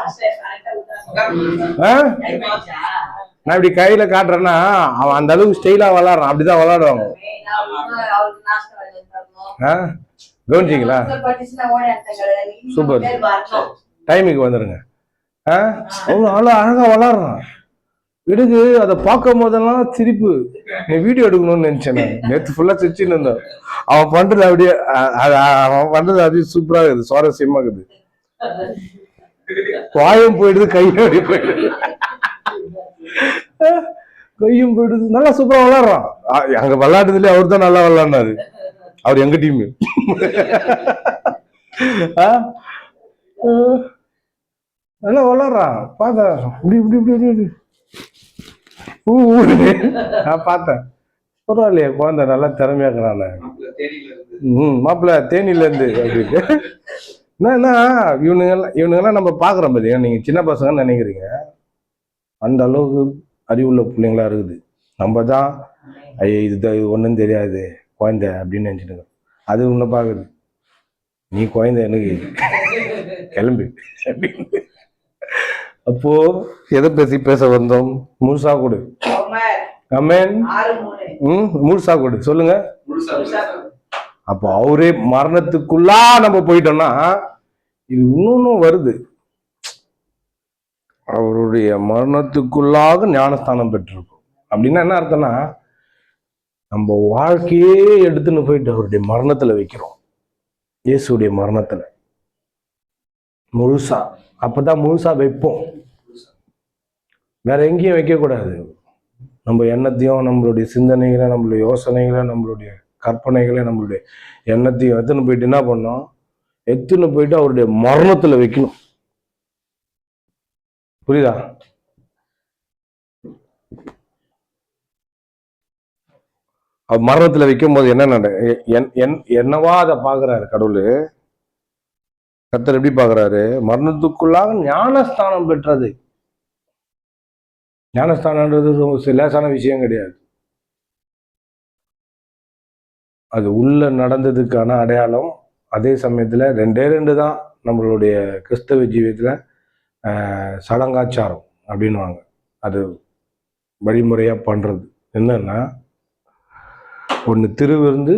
நான் இப்படி கையில காட்டுறேன்னா அவன் அந்த அளவுக்கு ஸ்டைலா விளையாடுறான். அப்படிதான் விளையாடுவாங்க. கவனிச்சிங்களா? சூப்பர், டைமுக்கு வந்துருங்க. அவ்வளோ அழகா விளையாடுறான். எனக்கு அதை பார்க்கும் போதெல்லாம் சிரிப்பு. நீ வீடியோ எடுக்கணும்னு நினைச்சேன். நான் நேற்று ஃபுல்லா சிரிச்சுன்னு இருந்தேன். அவன் பண்றது அப்படியே, அவன் பண்றது அப்படியே சூப்பரா இருக்குது, சுவாரஸ்யமா இருக்குது. வாயும் போயிடுது, கையும் அப்படியே போயிடுது, கையும் போயிடுது. நல்லா சூப்பரா விளையாடுறான். அங்க விளையாடுறதுல அவர் தான் நல்லா விளையாடினாரு. அவர் எங்க டீம். நல்லா விளையாடுறான். பார்த்தா இப்படி இப்படி இப்படி இப்படி நான் பார்த்தேன். பரவாயில்லையே, குழந்தை நல்லா திறமையா இருக்கிறானே. மாப்பிள்ள தேனில இருந்து அப்படின்ட்டு. என்னன்னா இவனுங்கெல்லாம் நம்ம பாக்குறோம் பாத்தீங்க. நீங்க சின்ன பசங்கன்னு நினைக்கிறீங்க, அந்த அளவுக்கு அறிவுள்ள பிள்ளைங்களா இருக்குது. நம்ம தான் இது ஒன்றும் தெரியாது குழந்தை அப்படின்னு நினைச்சிட்டு அது உன்னை பாக்குது. நீ குழந்தை எனக்கு கிளம்பு அப்படின்னு. அப்போ எதை பத்தி பேச வந்தோம்? முழுசா கொடு. ஆமென். முழுசா கொடு சொல்லுங்க. அப்போ அவரே மரணத்துக்குள்ளா நம்ம போயிட்டோம்னா இது இன்னொன்னும் வருது. அவருடைய மரணத்துக்குள்ளாக ஞானஸ்தானம் பெற்றிருக்கும். அப்படின்னா என்ன அர்த்தம்னா, நம்ம வாழ்க்கையே எடுத்துன்னு போயிட்டு அவருடைய மரணத்துல வைக்கிறோம். இயேசுடைய மரணத்துல முழுசா. அப்பதான் முழுசா வைப்போம், வேற எங்கேயும் வைக்க கூடாது. நம்ம எண்ணத்தையும், நம்மளுடைய சிந்தனைகளை, நம்மளுடைய யோசனைகளை, நம்மளுடைய கற்பனைகளை, நம்மளுடைய எண்ணத்தையும் எத்தனை போயிட்டு என்ன பண்ணோம், எத்தனை போயிட்டு அவருடைய மரணத்துல வைக்கணும். புரியுதா? அவர் மரணத்துல வைக்கும் போது என்ன என்னவா அதை பாக்குறாரு கடவுள். கர்த்தர் எப்படி பாக்குறாரு? மரணத்துக்குள்ளாக ஞானஸ்தானம் பெற்றது. ஞானஸ்தானன்றது லேசான விஷயம் கிடையாது. அது உள்ள நடந்ததுக்கான அடையாளம். அதே சமயத்துல ரெண்டு தான் நம்மளுடைய கிறிஸ்தவ ஜீவியத்துல சடங்காச்சாரம் அப்படின்வாங்க. அது வழிமுறையா பண்றது என்னன்னா, ஒன்று திருவிருந்து,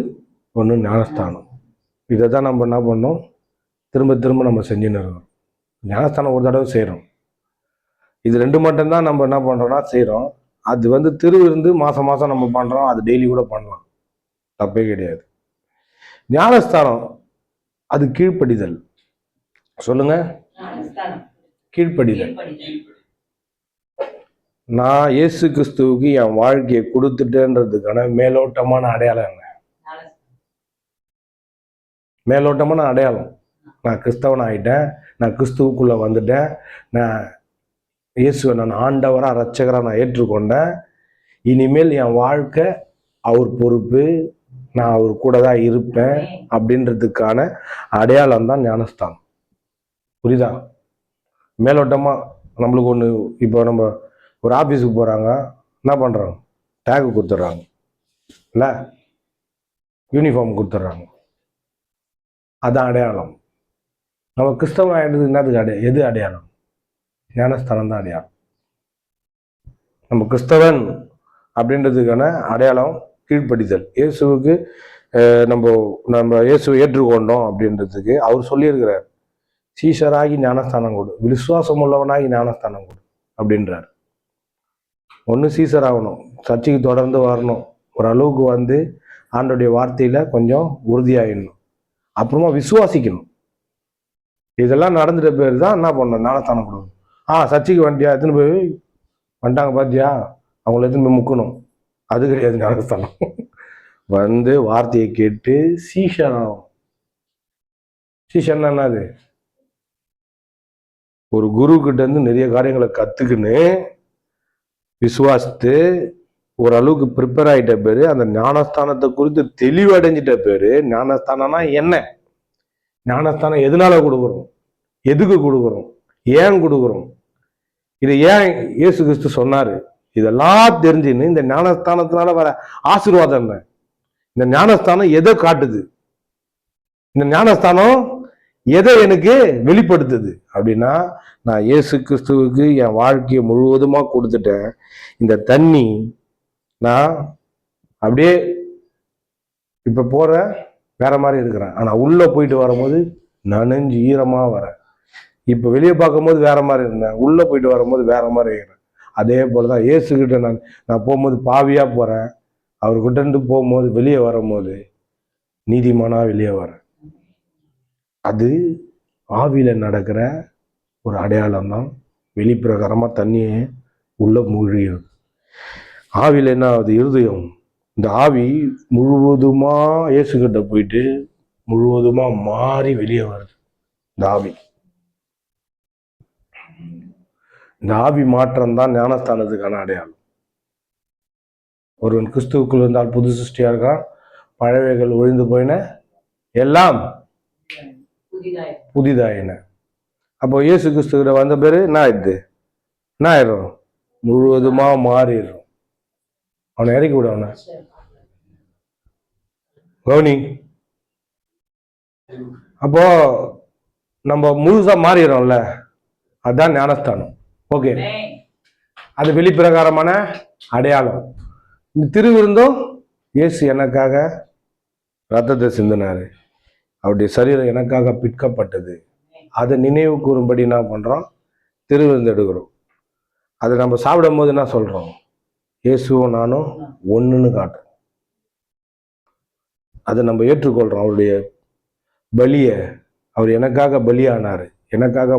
ஒன்று ஞானஸ்தானம். இதை தான் நம்ம என்ன பண்ணோம், திரும்ப திரும்ப நம்ம செஞ்சுன்னு இருக்கோம். ஞானஸ்தானம் ஒரு தடவை செய்கிறோம், இது ரெண்டு மட்டும்தான் நம்ம என்ன பண்ணுறோம்னா செய்கிறோம். அது திருவிருந்து மாதம் மாதம் நம்ம பண்ணுறோம், அது டெய்லி கூட பண்ணலாம், தப்பே கிடையாது. ஞானஸ்தானம் அது கீழ்ப்படிதல். சொல்லுங்க, கீழ்ப்படிதல். நான் இயேசு கிறிஸ்துவுக்கு என் வாழ்க்கையை கொடுத்துட்டேன்றதுக்கான மேலோட்டமான அடையாளம் என்ன? மேலோட்டமான அடையாளம். நான் கிறிஸ்தவன் ஆகிட்டேன், நான் கிறிஸ்துவுக்குள்ள வந்துட்டேன், நான் இயேசுவை நான் ஆண்டவரா இரட்சகரா நான் ஏற்றுக்கொண்டேன், இனிமேல் என் வாழ்க்கை அவர் பொறுப்பு, நான் அவர் கூட தான் இருப்பேன் அப்படின்றதுக்கான அடையாளம் தான் ஞானஸ்தானம். புரியுதா? மேலோட்டமா நம்மளுக்கு ஒன்று, இப்போ நம்ம ஒரு ஆஃபீஸுக்கு போகிறாங்க, என்ன பண்ணுறாங்க, டேகு கொடுத்துட்றாங்க, இல்லை யூனிஃபார்ம் கொடுத்துட்றாங்க, அதான் அடையாளம். நம்ம கிறிஸ்தவன் ஆகிடுறது என்னதுக்கு எது அடையாளம்? ஞானஸ்தானம் தான் அடையாளம். நம்ம கிறிஸ்தவன் அப்படின்றதுக்கான அடையாளம் கீழ்ப்படிதல். இயேசுவுக்கு நம்ம இயேசுவை ஏற்றுக்கொண்டோம் அப்படின்றதுக்கு அவர் சொல்லியிருக்கிறார், சீஷராகி ஞானஸ்தானம் கொடு, விசுவாசம் உள்ளவனாகி ஞானஸ்தானம் கொடு அப்படின்றார். ஒன்று சீசர் ஆகணும், சர்ச்சைக்கு தொடர்ந்து வரணும், ஒரு அளவுக்கு ஆண்டோடைய வார்த்தையில கொஞ்சம் உறுதியாகிடணும், அப்புறமா விசுவாசிக்கணும். இதெல்லாம் நடந்துட்ட பேர் தான் என்ன பண்ணணும், ஞானஸ்தானம் கொடுக்கணும். சர்ச்சைக்கு வந்துட்டியா, எத்தனை போய் வந்துட்டாங்க பார்த்தியா, அவங்கள எத்தனை போய் முக்கணும். அது கிடையாது ஞானஸ்தானம். வந்து வார்த்தையை கேட்டு சீஷனாகும். சீஷன்னா என்னது? ஒரு குரு கிட்ட இருந்து நிறைய காரியங்களை கத்துக்குன்னு விசுவாசித்து ஓரளவுக்கு ப்ரிப்பேர் ஆகிட்ட பேரு அந்த ஞானஸ்தானத்தை குறித்து தெளிவடைஞ்சிட்ட பேரு. ஞானஸ்தானம்னா என்ன? ஞானஸ்தானம் எதனால கொடுக்குறோம், எதுக்கு கொடுக்குறோம், ஏன் கொடுக்குறோம், இது ஏன் இயேசு கிறிஸ்து சொன்னாரு, இதெல்லாம் தெரிஞ்சுன்னு இந்த ஞானஸ்தானத்தினால வர ஆசீர்வாதம் என்ன, இந்த ஞானஸ்தானம் எதை காட்டுது, இந்த ஞானஸ்தானம் எதை எனக்கு வெளிப்படுத்துது அப்படின்னா, நான் இயேசு கிறிஸ்துவுக்கு என் வாழ்க்கையை முழுவதுமா கொடுத்துட்டேன். இந்த தண்ணி நான் அப்படியே இப்ப போற வேற மாதிரி இருக்கிறேன், ஆனா உள்ள போயிட்டு வரும்போது நனைஞ்சு ஈரமா வரேன். இப்ப வெளியே பார்க்கும்போது வேற மாதிரி இருந்தேன், உள்ள போயிட்டு வரும்போது வேற மாதிரி இருக்கிறேன். அதே போலதான் இயேசு கிட்ட நான் போகும்போது பாவியா போறேன், அவர்கிட்ட இருந்து போகும்போது வெளியே வரும்போது நீதிமானா வெளியே வரேன். அது ஆவியில நடக்கிற ஒரு அடையாளம் தான். வெளிப்பிரகாரமா தண்ணியை உள்ள மூழ்கிறது. ஆவியில என்ன ஆகுது? இருதயம். இந்த ஆவி முழுவதுமா இயேசு கிட்ட போயிட்டு முழுவதுமா மாறி வெளியே வருது. இந்த ஆவி மாற்றம் தான் ஞானஸ்தானத்துக்கான அடையாளம். ஒருவன் கிறிஸ்துவுக்குள் இருந்தால் புது சிருஷ்டியா இருக்கான், பழையவைகள் ஒழிந்து போயின, எல்லாம் புதிதாயின. அப்போ இயேசு கிறிஸ்துவ வந்த பேரு என்ன ஆயிடும்? முழுவதுமா மாறிடும். அவனை இறக்கி விட, அவனை கவுனி. அப்போ நம்ம முழுசா மாறிடுறோம்ல, அதுதான் ஞானஸ்தானம். ஓகே, அது வெளிப்பிரகாரமான அடையாளம். இந்த திருவிருந்தும் இயேசு எனக்காக ரத்தத்தை சிந்தினாரு, அவருடைய சரீரம் எனக்காக பிற்கப்பட்டது. அதை நினைவு கூறும்படி என்ன பண்றோம்? திருவிருந்து எடுக்கிறோம். அதை நம்ம சாப்பிடும் போது என்ன சொல்றோம்? இயேசுவும் நானும் ஒண்ணுன்னு காட்டுறோம். அதை நம்ம ஏற்றுக்கொள்றோம். அவருடைய பலிய, அவர் எனக்காக பலியானாரு, எனக்காக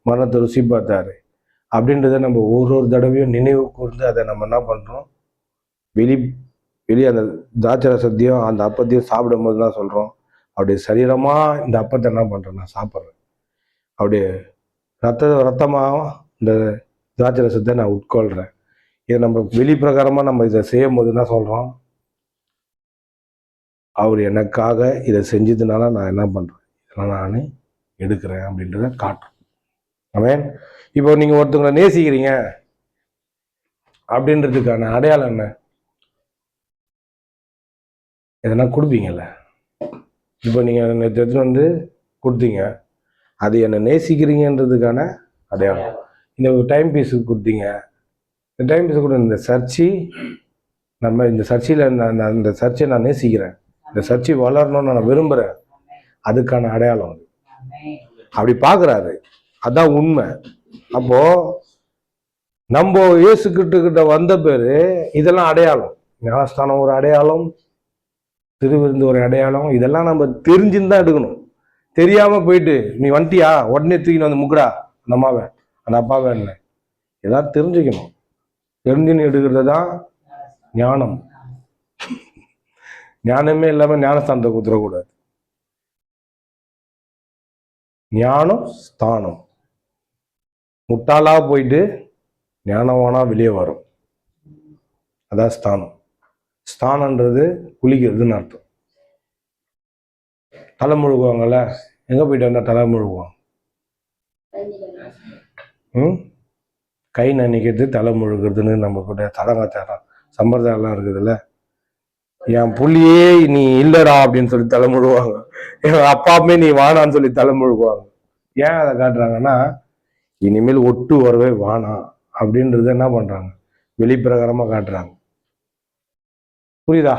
மரணத்தை ருசி பார்த்தாரு அப்படின்றத நம்ம ஒரு தடவையும் நினைவு கூர்ந்து அதை நம்ம என்ன பண்றோம்? வெளியே அந்த திராட்சை ரசத்தையும் அந்த அப்பத்தையும் சாப்பிடும் போது தான் சொல்றோம், அவருடைய சரீரமா இந்த அப்பத்தை என்ன பண்றேன்? நான் சாப்பிட்றேன். அவருடைய ரத்தமாக இந்த திராட்சை ரசத்தை நான் உட்கொள்றேன். இதை நம்ம வெளிப்பிரகாரமா நம்ம இதை செய்யும் போது என்ன சொல்றோம்? அவர் எனக்காக இதை செஞ்சதுனால நான் என்ன பண்றேன்? இதெல்லாம் நான் எடுக்கிறேன் அப்படின்றத காட்டுறேன். ஆமென். இப்போ நீங்க ஒருத்தவங்களை நேசிக்கிறீங்க அப்படின்றதுக்கான அடையாளம் என்ன? எதனா கொடுப்பீங்கல்ல. இப்போ நீங்க நேற்று வந்து கொடுத்தீங்க, அது என்னை நேசிக்கிறீங்கன்றதுக்கான அடையாளம். இந்த டைம் பீஸுக்கு கொடுத்தீங்க, இந்த டைம் பீஸு கூட இந்த சர்ச்சை, நம்ம இந்த சர்ச்சையில் இந்த சர்ச்சை நான் நேசிக்கிறேன், இந்த சர்ச்சை வளரணும்னு நான் விரும்புகிறேன், அதுக்கான அடையாளம் அது. அப்படி பார்க்குறாரு, அதான் உண்மை. அப்போ நம்ம இயேசு கிட்ட வந்த பேரு இதெல்லாம் அடையாளம். ஞானஸ்தானம் ஒரு அடையாளம், திருவிருந்து ஒரு அடையாளம். இதெல்லாம் நம்ம தெரிஞ்சுன்னு தான் எடுக்கணும். தெரியாம போயிட்டு நீ வந்துட்டியா உடனே தூக்கின்னு வந்து முக்குடா அந்த அம்மாவை அந்த அப்பாவை என்ன, ஏதாவது தெரிஞ்சுக்கணும். தெரிஞ்சுன்னு எடுக்கிறது தான் ஞானம். ஞானமே இல்லாம ஞானஸ்தானத்தை குத்துறக்கூடாது. ஞானம் ஸ்தானம். முட்டாளா போயிட்டு ஞானவானா வெளியே வரும், அதான் ஸ்தானம். ஸ்தானன்றது குளிக்கிறதுன்னு அர்த்தம். தலை முழுகுவாங்கல்ல, எங்க போயிட்டு வந்தா தலை முழுகுவாங்க? கை நனைக்கிறது தலை முழுகிறதுன்னு நம்ம கூட தலங்காச்சாரம் சம்பிரதாயம்லாம் இருக்குதுல்ல. என் புள்ளியே நீ இல்லடா அப்படின்னு சொல்லி தலை முழுவாங்க, என் அப்பாவுமே நீ வானான்னு சொல்லி தலை முழுகுவாங்க. ஏன் அதை காட்டுறாங்கன்னா, இனிமேல் ஒட்டு வரவே வானாம் அப்படின்றத என்ன பண்றாங்க? வெளிப்பிரகாரமா காட்டுறாங்க. புரியுதா?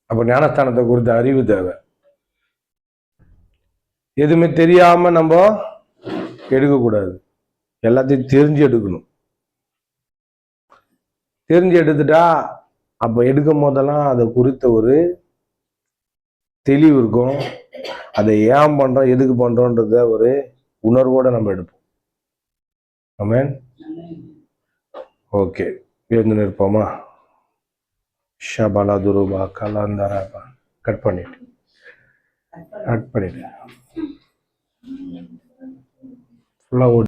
அப்ப ஞானஸ்தானத்தை குறித்த அறிவு தேவை. எதுவுமே தெரியாம நம்ம எடுக்கக்கூடாது, எல்லாத்தையும் தெரிஞ்சு எடுக்கணும். தெரிஞ்சு எடுத்துட்டா அப்ப எடுக்கும் போதெல்லாம் அதை குறித்த ஒரு தெளிவு இருக்கும். அதை ஏன் பண்றோம், எதுக்கு பண்றோன்றத ஒரு உணர்வோட நம்ம எடுப்போம். ஆமென். ஓகே. எழுந்து நிற்போமா? ஷபலா துருபா கலாந்தரபா. கட் பண்ணிட்டு ஃபுல்லாக